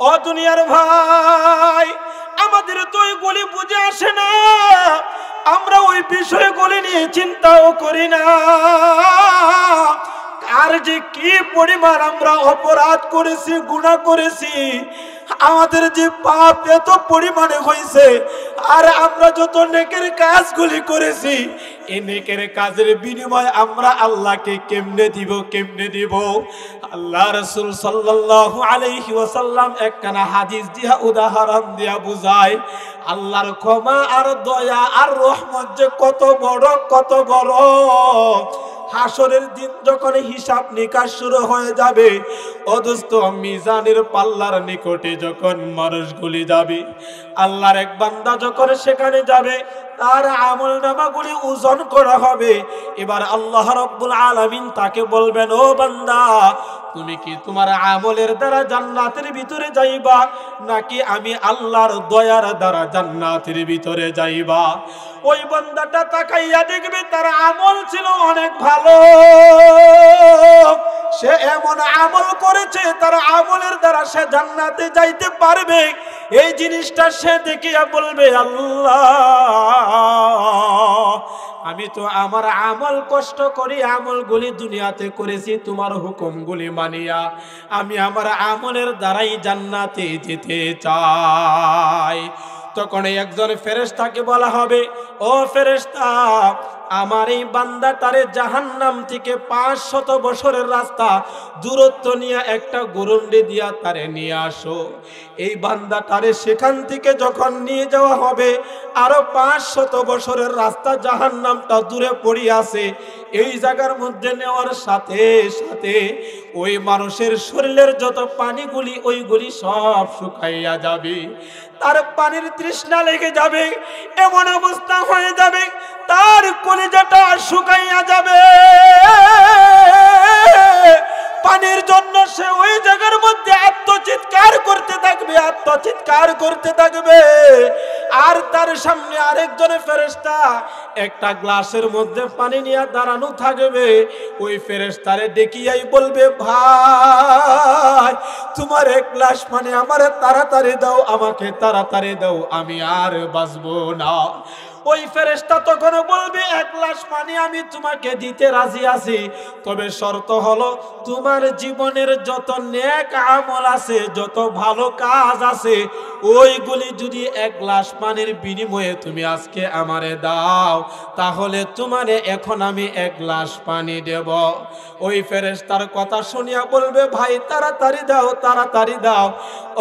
ও দুনিয়ার ভাই, আমাদের তো ওইগুলি বুঝে আসে না, আমরা ওই বিষয়গুলি নিয়ে চিন্তাও করি না। আর যে কি পরিমাণ আমরা অপরাধ করেছি, গুনাহ করেছি, আমাদের যে পাপ এত পরিমাণে হয়েছে, আর আমরা যত নেকের কাজগুলি করেছি, এই নেকের কাজের বিনিময় আমরা আল্লাহকে কেমনে দিব, কেমনে দিব? আল্লাহ রাসূল সাল্লাল্লাহু আলাইহি ওয়াসাল্লাম একখানা হাদিস দিয়া উদাহরণ দিয়া বুঝায় আল্লাহর ক্ষমা আর দয়া আর রহমত যে কত বড়, কত বড়। হাসরের দিন যখন হিসাব নিকাশ শুরু হয়ে যাবে, অদস্ত মিজানের পাল্লার নিকটে যখন মানুষগুলি যাবে, আল্লাহর এক বান্দা যখন সেখানে যাবে, তার আমলনামাগুলি ওজন করা হবে। এবার আল্লাহ রাব্বুল আলামিন তাকে বলবেন, ও বান্দা, তুমি কি তোমার আমলের দ্বারা জান্নাতের ভিতরে যাইবা, নাকি আমি আল্লাহর দয়ার দ্বারা জান্নাতের ভিতরে যাইবা? ওই বান্দাটা তাকাইয়া দেখবে তার আমল ছিল অনেক ভালো, সে এমন আমল করেছে তার আমলের দ্বারা সে জান্নাতে যাইতে পারবে। এই জিনিসটা সে দেখিয়া বলবে, আল্লাহ, আমি তো আমার আমল কষ্ট করি আমলগুলি দুনিয়াতে করেছি তোমার হুকুমগুলি মানিয়া, আমি আমার আমলের দ্বারাই জান্নাতে যেতে চাই। তখন একজন ফেরেশতাকে বলা হবে, ও ফেরেশতা, আমার এই বান্দাটারে জাহান্নাম থেকে 500 বছরের রাস্তা দূরত্ব নিয়ে একটা গরুন্ডি দিয়া তারে নিয়ে আসো। এই বান্দাটারে সেখান থেকে যখন নিয়ে যাওয়া হবে, আরো 500 বছরের রাস্তা জাহান্নামটা দূরে পড়ে আছে। এই জায়গার মধ্যে নেওয়ার সাথে সাথে ওই মানুষের শরীরের যত পানিগুলি ওইগুলি সব শুকাইয়া যাবে, তার পানির তৃষ্ণা লেগে যাবে, এমন অবস্থা হয়ে যাবে তার কলিজাটা শুকাইয়া যাবে। পানির জন্য সে ওই জায়গার মধ্যে আত্মচিৎকার করতে থাকবে, আত্মচিৎকার করতে থাকবে। আর তার সামনে আরেকজন ফেরেশতা একটা গ্লাসের মধ্যে পানি নিয়ে দাঁড়ানো থাকবে। ওই ফেরেশতারে দেখিয়াই বলবে, ভাই, তোমার এক গ্লাস পানি আমারে তাড়াতাড়ি দাও, আমাকে তাড়াতাড়ি দাও, আমি আর বাঁচবো না। ওই ফেরেশতা তখন বলবে 1 গ্লাস পানি আমি তোমাকে দিতে রাজি আছি, তবে শর্ত হলো তোমার জীবনের যত নেক আমল আছে, যত ভালো কাজ আছে, ওইগুলি যদি 1 গ্লাস পানির বিনিময়ে তুমি আজকে আমারে দাও, তাহলে তোমারে এখন আমি 1 গ্লাস পানি দেব। ওই ফেরেশতার কথা শুনিয়া বলবে ভাই তাড়াতাড়ি দাও, তাড়াতাড়ি দাও।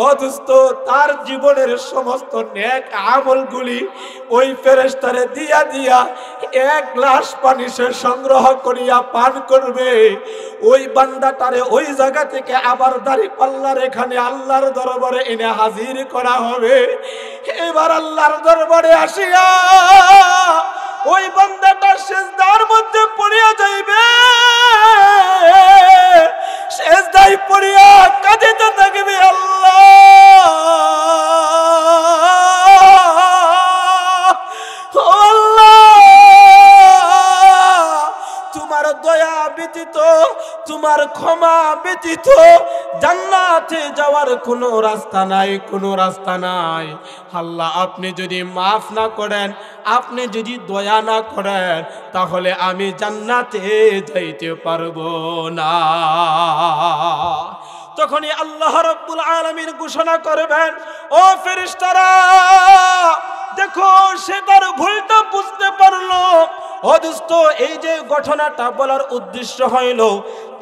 ও দোস্ত, তার জীবনের সমস্ত নেক আমলগুলি ওই ফেরেশতারে দিয়া দিয়া 1 গ্লাস পানি সে সংগ্রহ করিয়া পান করবে। ওই বান্দাটারে ওই জায়গা থেকে আবার দাঁড়িপাল্লার এখানে আল্লাহর দরবারে এনে হাজির করা হবে। এবার আল্লাহর দরবারে আসিয়া ওই বান্দাটা সিজদার মধ্যে পড়িয়া যাইবে, সিজদায় পড়িয়া কাঁদিতে থাকবে, আল্লাহ তোমার দয়া ব্যতীত, তোমার ক্ষমা ব্যতীত জান্নাতে যাওয়ার কোনো রাস্তা নাই, কোনো রাস্তা নাই। আল্লাহ আপনি যদি মাফ না করেন, আপনি যদি দয়া না করেন, তাহলে আমি জান্নাতে যাইতে পারবো না। তখনই আল্লাহ রাব্বুল আলামিন ঘোষণা করবেন, ও ফেরেশতারা দেখো, সে তার ভুলটা বুঝতে পারলো। ও দোস্ত, এই যে ঘটনাটা বলার উদ্দেশ্য হইল,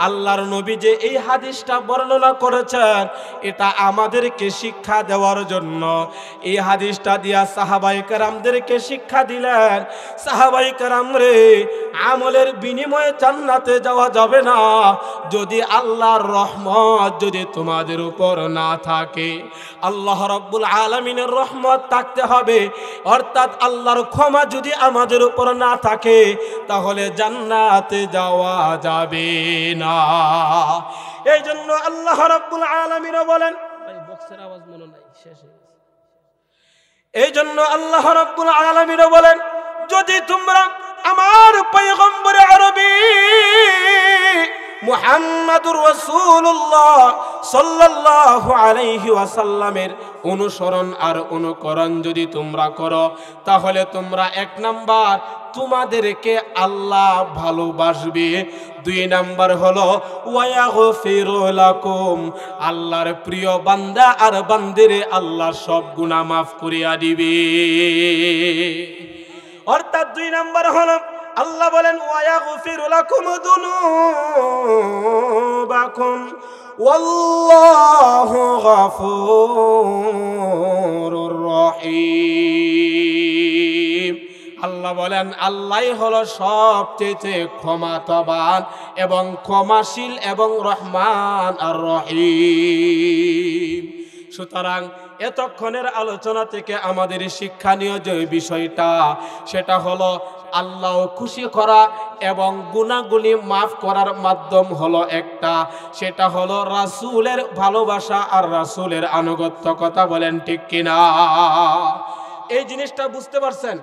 আল্লাহর নবী যে এই হাদিসটা বর্ণনা করেছেন, এটা আমাদেরকে শিক্ষা দেওয়ার জন্য। এই হাদিসটা দিয়া সাহাবায়ে কেরামদেরকে শিক্ষা দিলেন, সাহাবায়ে কেরাম রে, আমলের বিনিময়ে জান্নাতে যাওয়া যাবে না যদি আল্লাহর রহমত যদি তোমাদের উপর না থাকে। আল্লাহ রাব্বুল আলামিনের রহমত থাকতে হবে, অর্থাৎ আল্লাহর ক্ষমা যদি আমাদের উপর না থাকে, তাহলে জান্নাতে যাওয়া যাবে না। এই জন্য আল্লাহ রাব্বুল আলামিন বলেন, ভাই বক্সের আওয়াজ মনে নাই, শেষ হয়ে গেছে। এই জন্য আল্লাহ রাব্বুল আলামিন বলেন, যদি তোমরা আমার পয়গম্বর আরবি মুহাম্মাদুর রাসূলুল্লাহ সাল্লাল্লাহু আলাইহি ওয়াসাল্লামের অনুসরণ আর অনুকরণ যদি তোমরা করো, তাহলে তোমরা 1 নাম্বার তোমাদেরকে আল্লাহ ভালোবাসবে, 2 নাম্বার হলো ওয়ায়াগফিরু লাকুম, আল্লাহর প্রিয় বান্দা আর বান্দিরে আল্লাহ সব গুনাহ মাফ করিয়া দিবে। অর্থাৎ 2 নাম্বার হলো আল্লাহ বলেন ওয়ায়াগফিরু লাকুম যুনুবাকুম ওয়াল্লাহু গফুরুর রহিম। আল্লাহ বলেন আল্লাহই হলো সবচেয়ে ক্ষমাতবান এবং ক্ষমাশীল এবং রহমান আর রহিম। সুতরাং এতক্ষণের আলোচনা থেকে আমাদের শিক্ষণীয় যে বিষয়টা, সেটা হলো আল্লাহ খুশি করা এবং গুনাহগুলি মাফ করার মাধ্যম হলো একটা, সেটা হলো রাসূলের ভালোবাসা আর রাসূলের আনুগত্য। কথা বলেন ঠিক কিনা? এই জিনিসটা বুঝতে পারছেন?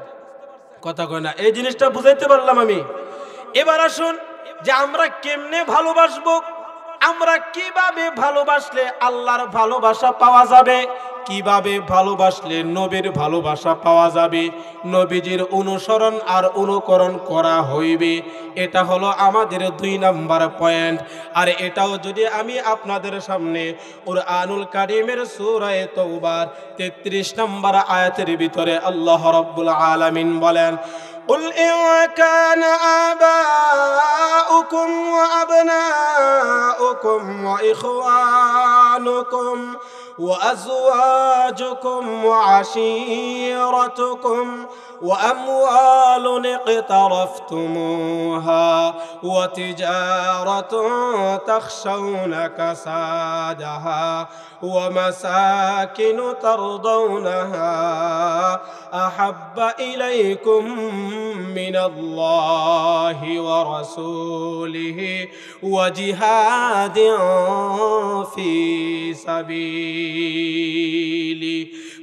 কথা কয় না, এই জিনিসটা বুঝাইতে পারলাম আমি। এবার আসুন যে আমরা কেমনে ভালোবাসবো, আমরা কিভাবে ভালোবাসলে আল্লাহর ভালোবাসা পাওয়া যাবে, কিভাবে ভালোবাসলে নবীর ভালোবাসা পাওয়া যাবে, নবীজির অনুসরণ আর অনুকরণ করা হইবে। এটা হলো আমাদের 2 নাম্বার পয়েন্ট। আর এটাও যদি আমি আপনাদের সামনে কুরআনুল কারীমের সূরা তাওবার 33 নম্বর আয়াতের ভিতরে আল্লাহ রাব্বুল আলামিন বলেন, قل إن كان آباؤكم وأبناؤكم وإخوانكم وأزواجكم وعشيرتكم وأموال اقترفتموها وتجارة تخشون كسادها ومساكن ترضونها أحب إليكم من الله ورسوله وجهاد في سبيله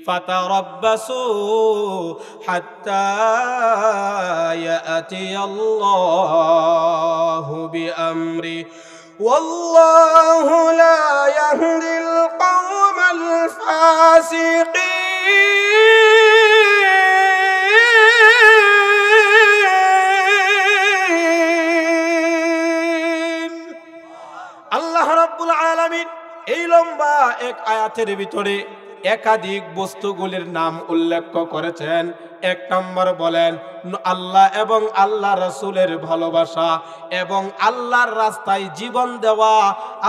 فتربصوا حتى يأتي الله بأمره والله لا يهدي القوم الفاسقين আলামিন এই লম্বা এক আয়াতের ভিতরে একাধিক বস্তুগুলির নাম উল্লেখ করেছেন। এক নম্বর বলেন আল্লাহ এবং আল্লাহ রাসূলের ভালোবাসা এবং আল্লাহর রাস্তায় জীবন দেওয়া,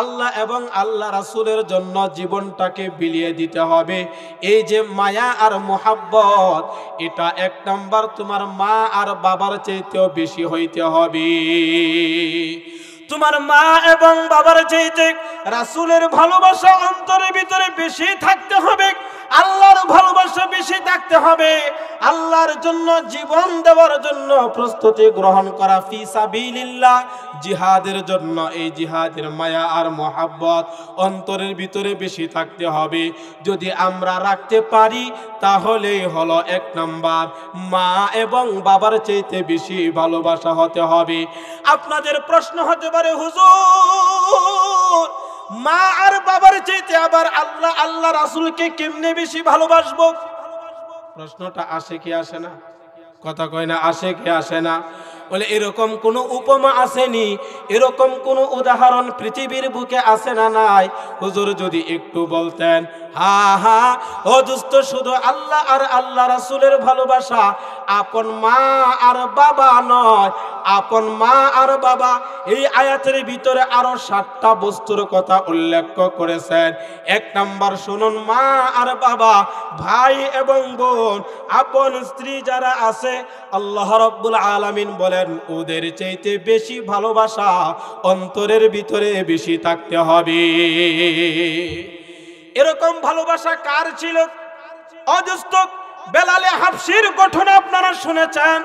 আল্লাহ এবং আল্লাহ রাসূলের জন্য জীবনটাকে বিলিয়ে দিতে হবে। এই যে মায়া আর মোহাব্বত, এটা এক নম্বর তোমার মা আর বাবার চাইতেও বেশি হইতে হবে। তোমার মা এবং বাবার চাইতে রাসূলের ভালোবাসা অন্তরের ভিতরে বেশি থাকতে হবে, আল্লাহর ভালোবাসা বেশি থাকতে হবে, আল্লাহর জন্য জীবন দেওয়ার জন্য প্রস্তুতি গ্রহণ করা ফি সাবিলিল্লাহ, জিহাদের জন্য এই জিহাদের মায়া আর মোহাব্বত অন্তরের ভিতরে বেশি থাকতে হবে। যদি আমরা রাখতে পারি তাহলেই হলো এক নাম্বার মা এবং বাবার চাইতে বেশি ভালোবাসা হতে হবে। আপনাদের প্রশ্ন হতে পারে হুজুর, মা আর বাবার চাইতে আবার আল্লাহ আল্লাহ রাসূলকে কেমনে বেশি ভালোবাসবো? প্রশ্নটা আসে কি আসে না? কথা কয় না, আসে কি আসে না? বলে এরকম কোনো উপমা আসেনি, এরকম কোনো উদাহরণ পৃথিবীর বুকে আসে না নাই? হুজুর যদি একটু বলতেন। হা ও দোস্ত, শুধু আল্লাহ আর আল্লাহ রাসূলের ভালোবাসা আপন মা আর বাবা নয়, আপন মা আর বাবা এই আয়াতের ভিতরে আরো 7টা বস্তুর কথা উল্লেখ করেছেন। এক নাম্বার শুনুন, মা আর বাবা, ভাই এবং বোন, আপন স্ত্রী যারা আছে, আল্লাহ রাব্বুল আলামিন বলেন ওদের চাইতে বেশি ভালোবাসা অন্তরের ভিতরে বেশি থাকতে হবে। এরকম ভালোবাসা কার ছিল? অজস্র বেলালে হাবশির ঘটনা আপনারা শুনেছেন,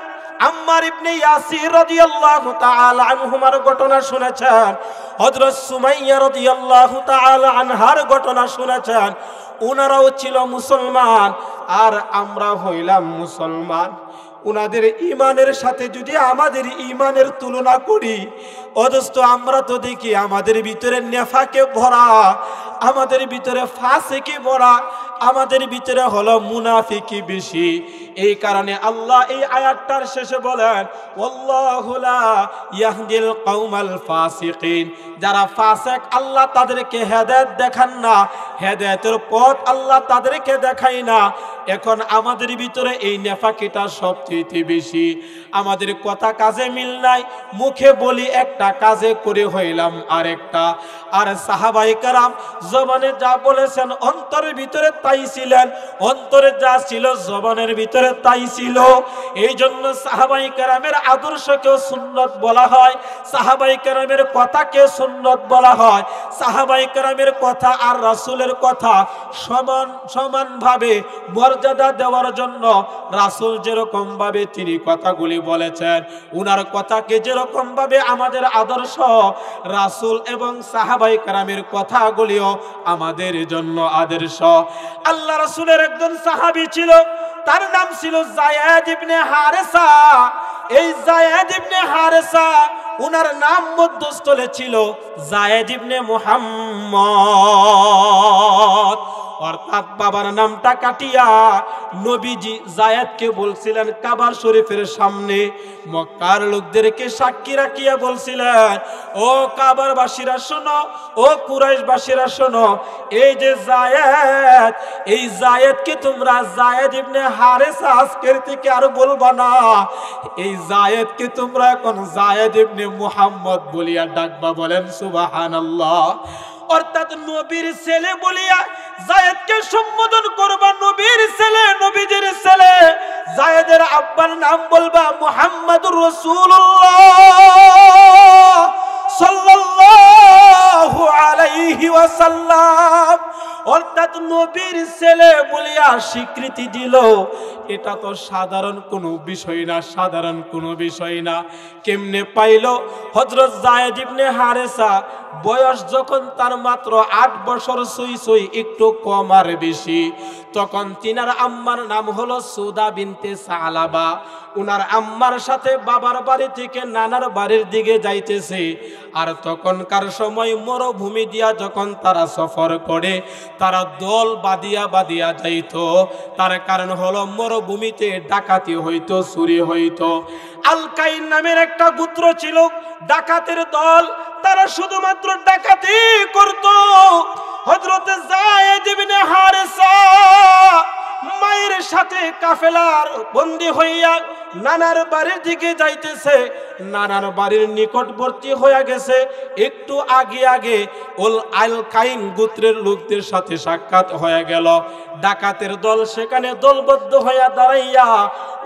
আম্মার ইবনে ইয়াসির রাদিয়াল্লাহু তাআলা আনহুমার ঘটনা শুনেছেন, হযরত সুমাইয়া রাদিয়াল্লাহু তাআলা আনহার ঘটনা শুনেছেন। ওনারাও ছিল মুসলমান আর আমরা হইলাম মুসলমান। উনাদের ঈমানের সাথে যদি আমাদের ঈমানের তুলনা করি, অথচ আমরা তো দেখি আমাদের ভিতরে নেফাকে ভরা, আমাদের ভিতরে ফাসিকি ভরা, আমাদের ভিতরে হলো মুনাফিকি বেশি। এই কারণে আল্লাহ এই আয়াতটার শেষে বলেন ওয়াল্লাহু লা ইয়াহদিল কওমাল ফাসিকিন, যারা ফাসিক আল্লাহ তাদেরকে হেদায়েত দেখান না, হেদায়েতের পথ আল্লাহ তাদেরকে দেখায় না। এখন আমাদের ভিতরে এই নেফাকিটা সবচেয়ে বেশি। আমাদের কথা কাজে মিল নাই, মুখে বলি একটা, কাজে করে হইলাম আরেকটা। আর সাহাবায়ে কেরাম জবানে যা বলেছেন অন্তরের ভিতরে তাই ছিলেন, অন্তরে যা ছিল জবানের ভিতরে তাই ছিল। এই জন্য সাহাবায়ে কেরামের আদর্শকেও সুন্নত বলা হয়, সাহাবায়ে কেরামের কথাকে সুন্নত বলা হয়। সাহাবায়ে কেরামের কথা আর রাসূলের কথা সমানভাবে মর্যাদা দেওয়ার জন্য রাসূল যেরকম ভাবে তিনি কথাগুলি বলেছেন, উনার কথাকে যেরকম ভাবে আমাদের আদর্শ, রাসূল এবং সাহাবায়ে কেরামের কথাগুলিও আমাদের জন্য আদর্শ। আল্লাহ রাসূলের একজন সাহাবী ছিল, তার নাম ছিল যায়েদ ইবনে হারেসা। এই যায়েদ ইবনে হারেসা, উনার নাম মধ্যস্থলে ছিল যায়েদ ইবনে মুহাম্মদ, অর্থাৎ বাবার নামটা কাটিয়া নবীজি যায়েদকে বলছিলেন কাবা শরীফের সামনে মক্কার লোকদেরকে সাক্ষী রাখিয়া বলছিলেন, ও কাবার বাসীরা শোনো, ও কুরাইশ বাসীরা শোনো, এই যে যায়েদ, এই যায়েদকে তোমরা যায়েদ ইবনে হারেসা আজকের থেকে আর বলবা না, এই যায়েদকে তোমরা এখন যায়েদ ইবনে মুহাম্মদ বলিয়া ডাকবা। বলেন সুবহানাল্লাহ। অর্থাৎ নবীর ছেলে বলিয়া যায়েদকে সম্বোধন করবা, নবীর ছেলে, নবীজির ছেলে। যায়েদের আব্বার নাম বলবা মুহাম্মাদুর রাসূলুল্লাহ সাল্লাল্লাহু আলাইহি ওয়াসাল্লাম। অর্থাৎ নবীর ছেলে বলিয়া স্বীকৃতি দিল। এটা তো সাধারণ কোনো বিষয় না, সাধারণ কোনো বিষয় না। কেমনে পাইল? হযরত যায়েদ ইবনে হারেসা বয়স যখন তার মাত্র 8 বছর সই একটু কম আর বেশি, তখন তিনার আম্মার নাম হলো সৌদা বিনতে সালাবা। উনার আম্মার সাথে বাবার বাড়ি থেকে নানার বাড়ির দিকে যাইতেছে। আর তখনকার সময় মরুভূমি দিয়া যখন তারা সফর করে, তারা দল বাদিয়া যাইতো। তার কারণ হলো মরুভূমিতে ডাকাতি হইতো, চুরি হইতো। আল কাইন নামের একটা গোত্র ছিল, ডাকাতের দল। তারা শুধুমাত্র ডাকাতি করত। হযরত যায়েদ ইবনে হারেসা মায়ের সাথে কাফেলার বন্দী হইয়া নানার বাড়ির দিকে যাইতেছে। নানার বাড়ির নিকটবর্তী হয়ে গেছে। একটু আগে আগে উল আল কাইন গোত্রের লোকদের সাথে সাক্ষাৎ হয়ে গেল। ডাকাতের দল সেখানে দলবদ্ধ হইয়া দাঁড়াইয়া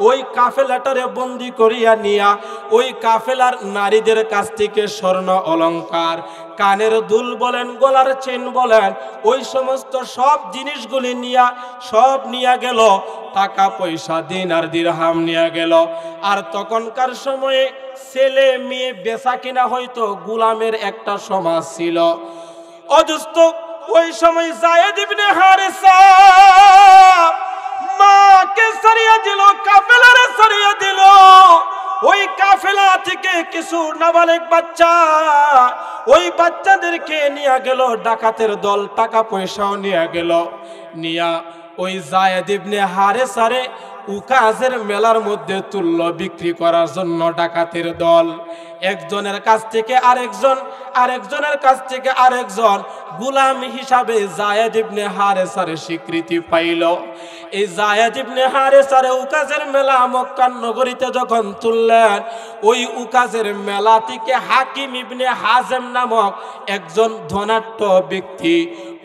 ওই কাফেলাটারে বন্দী করিয়া নিয়া ওই কাফেলার নারীদের কাছ থেকে স্বর্ণ অলংকার, কানের দুল বলেন, গলার চেন বলেন, ওই সমস্ত সব জিনিসগুলি সব নিয়ে গেল। টাকা পয়সা দিনার দিরহাম নিয়ে গেল। আর তখনকার সময়ে ছেলে মেয়ে বেচা কিনা হয়তো গোলামের একটা সমাজ ছিল। অদুস্ত ওই সময় যায়েদ ইবনে হারেসা মাকে সারিয়া দিল, কাফেলারে সারিয়া দিল। ওই কাফেলা থেকে কিছু নাবালেগ বাচ্চা, ওই বাচ্চাদেরকে নিয়ে গেল ডাকাতের দল, টাকা পয়সাও নিয়ে গেল। নিয়া ওই যায়েদ ইবনে হারেসারে উকাজের মেলার মধ্যে তুল্য বিক্রি করার জন্য ডাকাতের দল একজনের কাছ থেকে আরেকজন, আরেকজনের কাছ থেকে আরেকজন গোলাম হিসাবে যায়েদ ইবনে হারেসারে স্বীকৃতি পাইল। এই যায়েদ ইবনে হারেসারে উকাজের মেলা মক্কার নগরীতে যখন তুললেন, ওই উকাজের মেলা থেকে হাকিম ইবনে হাজেম নামক একজন ধনাঢ্য ব্যক্তি,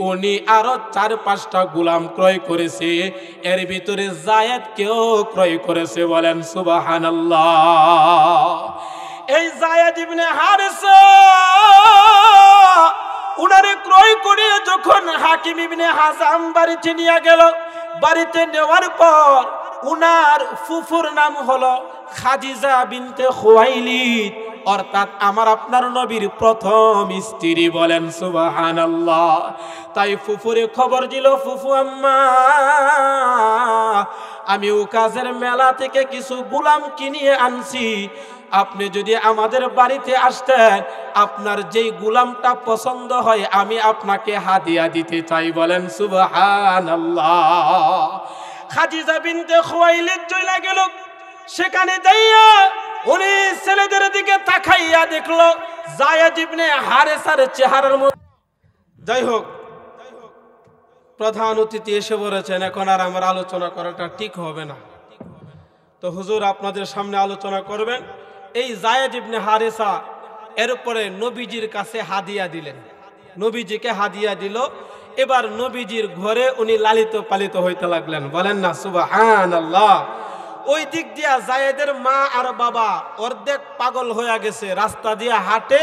উনি আরো 4-5টা গোলাম ক্রয় করেছে। এর ভিতরে যায়েদকেও ক্রয় করেছে। বলেন সুবহানাল্লাহ। এই যায়েদ ইবনে হারেসা উনারে ক্রয় করে যখন হাকিম ইবনে হাজাম বাড়িতে নিয়ে গেল, বাড়িতে নেওয়ার পর উনার ফুফুর নাম হলো খাদিজা বিনতে খুয়াইলিদ, অর্থাৎ আমার আপনার নবীর প্রথম স্ত্রী। বলেন সুবহানাল্লাহ। তাই ফুফুরে খবর দিল, ফুফু আম্মা, আমি উকাজের মেলা থেকে কিছু গোলাম কিনিয়ে আনছি, আপনি যদি আমাদের বাড়িতে আসতেন, আপনার যেই গোলামটা পছন্দ হয় আমি আপনাকে হাদিয়া দিতে চাই। বলেন সুবহানাল্লাহ। খাদিজা বিনতে খুয়াইলিদ চলে গেল। সেখানে যাইয়া উনি ছেলেদের দিকে তাকাইয়া দেখলো যায়েদ ইবনে হারেসার চেহারার মধ্যে। যাই হোক, প্রধান অতিথি এসে বলেছেন, এখন আর আমার আলোচনা করাটা ঠিক হবে না। তো হুজুর আপনাদের সামনে আলোচনা করবেন। এই যায়েদ ইবনে হারেসা এরপরে নবীজির কাছে হাদিয়া দিলেন, নবীজিকে হাদিয়া দিল। এবার নবীজির ঘরে উনি লালিত পালিত হইতে লাগলেন। বলেন না সুবহানাল্লাহ। ওই দিক দিয়া যায়েদের মা আর বাবা অর্ধেক পাগল হয়ে গেছে, রাস্তা দিয়া হাঁটে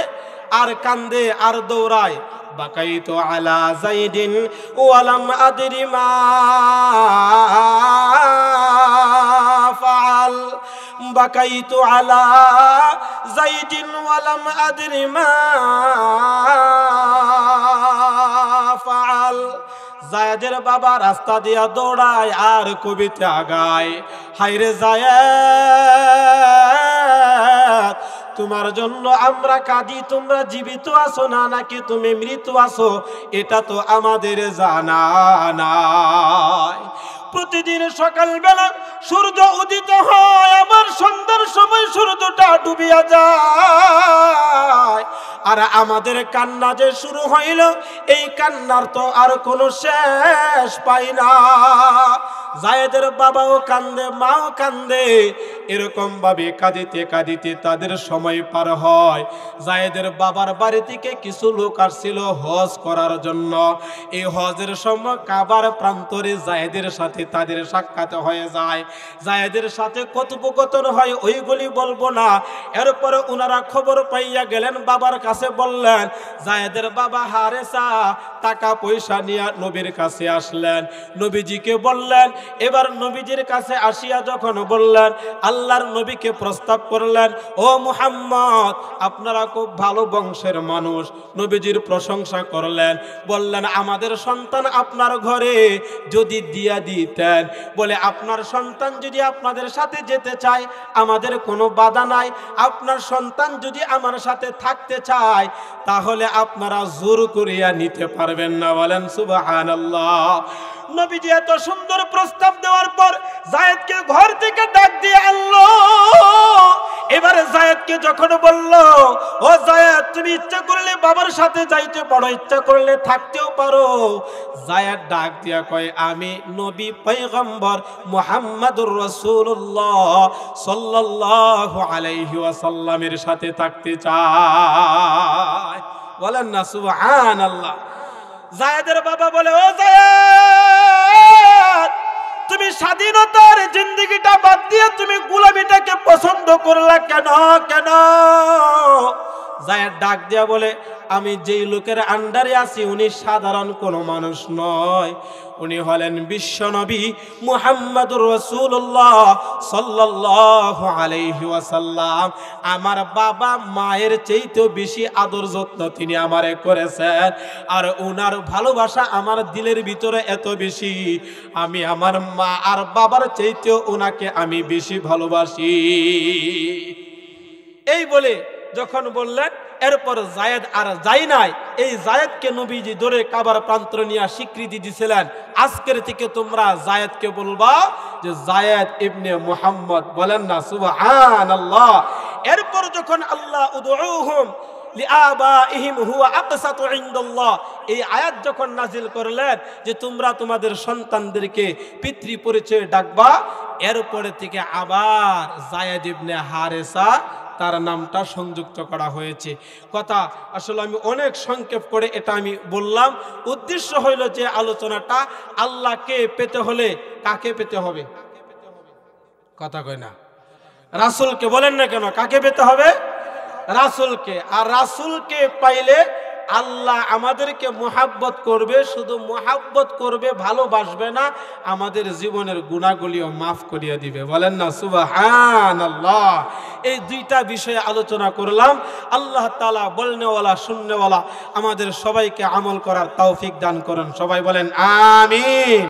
আর কান্দে আর দৌড়ায়। বাকাইতু আলা যাইদিন ওয়ালাম আদরি মা ফাআল, বাকাইতু আলা যাইদিন ওয়ালাম আদরি মা ফাআল। যায়েদের বাবা রাস্তা দিয়া দৌড়ায় আর কবিতে আগায়, হায়রে যায়েদ, তোমার জন্য আমরা কাঁদি, তোমরা জীবিত আছো না নাকি তুমি মৃত আছো এটা তো আমাদের জানা নাই। প্রতিদিন সকালবেলা সূর্য উদিত হয়, আবার সন্ধ্যার সময় সূর্যটা ডুবিয়া যায়। আর আমাদের কান্না যে শুরু হইল, এই কান্নার তো আর কোনো শেষ পাই না। যায়েদের বাবাও কান্দে, মাও কান্দে। এরকম ভাবে কাঁদিতে কাঁদিতে তাদের সময় পার হয়। যায়েদের বাবার বাড়ি থেকে কিছু লোক আসছিল হজ করার জন্য। এই হজের সময় কাবার প্রান্তরে যায়েদের সাথে তাদের সাক্ষাৎ হয়ে যায়। যায়েদের সাথে কথোপকথন হয়, ওইগুলি বলবো না। এরপরে ওনারা খবর পাইয়া গেলেন, বাবার কাছে বললেন। যায়েদের বাবা হারেসা টাকা পয়সা নিয়ে নবীর কাছে আসলেন, নবীজিকে বললেন। এবার নবীজির কাছে আসিয়া যখন বললেন, আল্লাহর নবীকে প্রস্তাব করলেন, ও মুহাম্মদ, আপনারা খুব ভালো বংশের মানুষ। নবীজির প্রশংসা করলেন, বললেন আমাদের সন্তান আপনার ঘরে যদি দিয়া দিতেন, বলে আপনার সন্তান যদি আপনাদের সাথে যেতে চায় আমাদের কোনো বাধা নাই। আপনার সন্তান যদি আমার সাথে থাকতে চায় তাহলে আপনারা জোর করিয়া নিতে পারবেন না। বলেন সুবহানাল্লাহ। নবীজি এত সুন্দর প্রস্তাব দেওয়ার পর যায়েদকে ঘর থেকে ডাক দিয়ে আনলো। এবারে যায়েদকে যখন বলল, ও যায়েদ, তুমি ইচ্ছা করলে বাবার সাথে যাইতে পারো, ইচ্ছা করলে থাকতেও পারো। যায়েদ ডাক দিয়া কয়, আমি নবী পয়গম্বর মুহাম্মদুর রাসূলুল্লাহ সাল্লাল্লাহু আলাইহি ওয়াসাল্লামের সাথে থাকতে চাই। বলেন না সুবহানাল্লাহ। যায়েদের বাবা বলে, ও যায়েদ, তুমি স্বাধীনতার জিন্দেগিটা বাদ দিয়ে তুমি গোলামিটাকে পছন্দ করলা কেন? কেন? যায়েদ ডাক দিয়া বলে, আমি যেই লোকের আন্ডারে আছি উনি সাধারণ কোনো মানুষ নয়, উনি হলেন বিশ্বনবী মুহাম্মদুর রাসূলুল্লাহ সাল্লাল্লাহু আলাইহি ওয়াসাল্লাম। আমার বাবা মায়ের চাইতেও বেশি আদর যত্ন তিনি আমারে করেছেন, আর ওনার ভালোবাসা আমার দিলের ভিতরে এত বেশি, আমি আমার মা আর বাবার চাইতেও ওনাকে আমি বেশি ভালোবাসি। এই বলে যখন বললেন, এরপর যায়েদ আর যাই নাই। এই যায়েদকে নবীজি ধরে কাবার প্রান্তর নিয়ে স্বীকৃতি দিছিলেন, আজকের থেকে তোমরা যায়েদকে বলবা যে যায়েদ ইবনে মুহাম্মদ। বলেন না সুবহানাল্লাহ। এরপর যখন আল্লাহ উদউহুম লিআবাইহিম হুয়া আকসাতু ইনদাল্লাহ, এই আয়াত যখন নাজিল করলেন যে তোমরা তোমাদের সন্তানদেরকে পিতৃ পরিচয়ে ডাকবা, এরপরে থেকে আবার যায়েদ ইবনে হারেসা তার নামটা সংযুক্ত করা হয়েছে। কথা আসলে আমি অনেক সংক্ষেপ করে এটা আমি বললাম। উদ্দেশ্য হইল যে আলোচনাটা আল্লাহকে পেতে হলে কাকে পেতে হবে? কথা কয় না, রাসূলকে। বলেন না কেন? কাকে পেতে হবে? রাসূলকে। আর রাসূলকে পাইলে আল্লাহ আমাদেরকে মুহাব্বত করবে, শুধু মুহাব্বত করবে, ভালোবাসবে না, আমাদের জীবনের গুনাহগুলিও মাফ করিয়ে দিবে। বলেন না সুবহানাল্লাহ। এই দুইটা বিষয়ে আলোচনা করলাম। আল্লাহ তাআলা বলনেওয়ালা শুননেওয়ালা আমাদের সবাইকে আমল করার তৌফিক দান করুন। সবাই বলেন আমিন।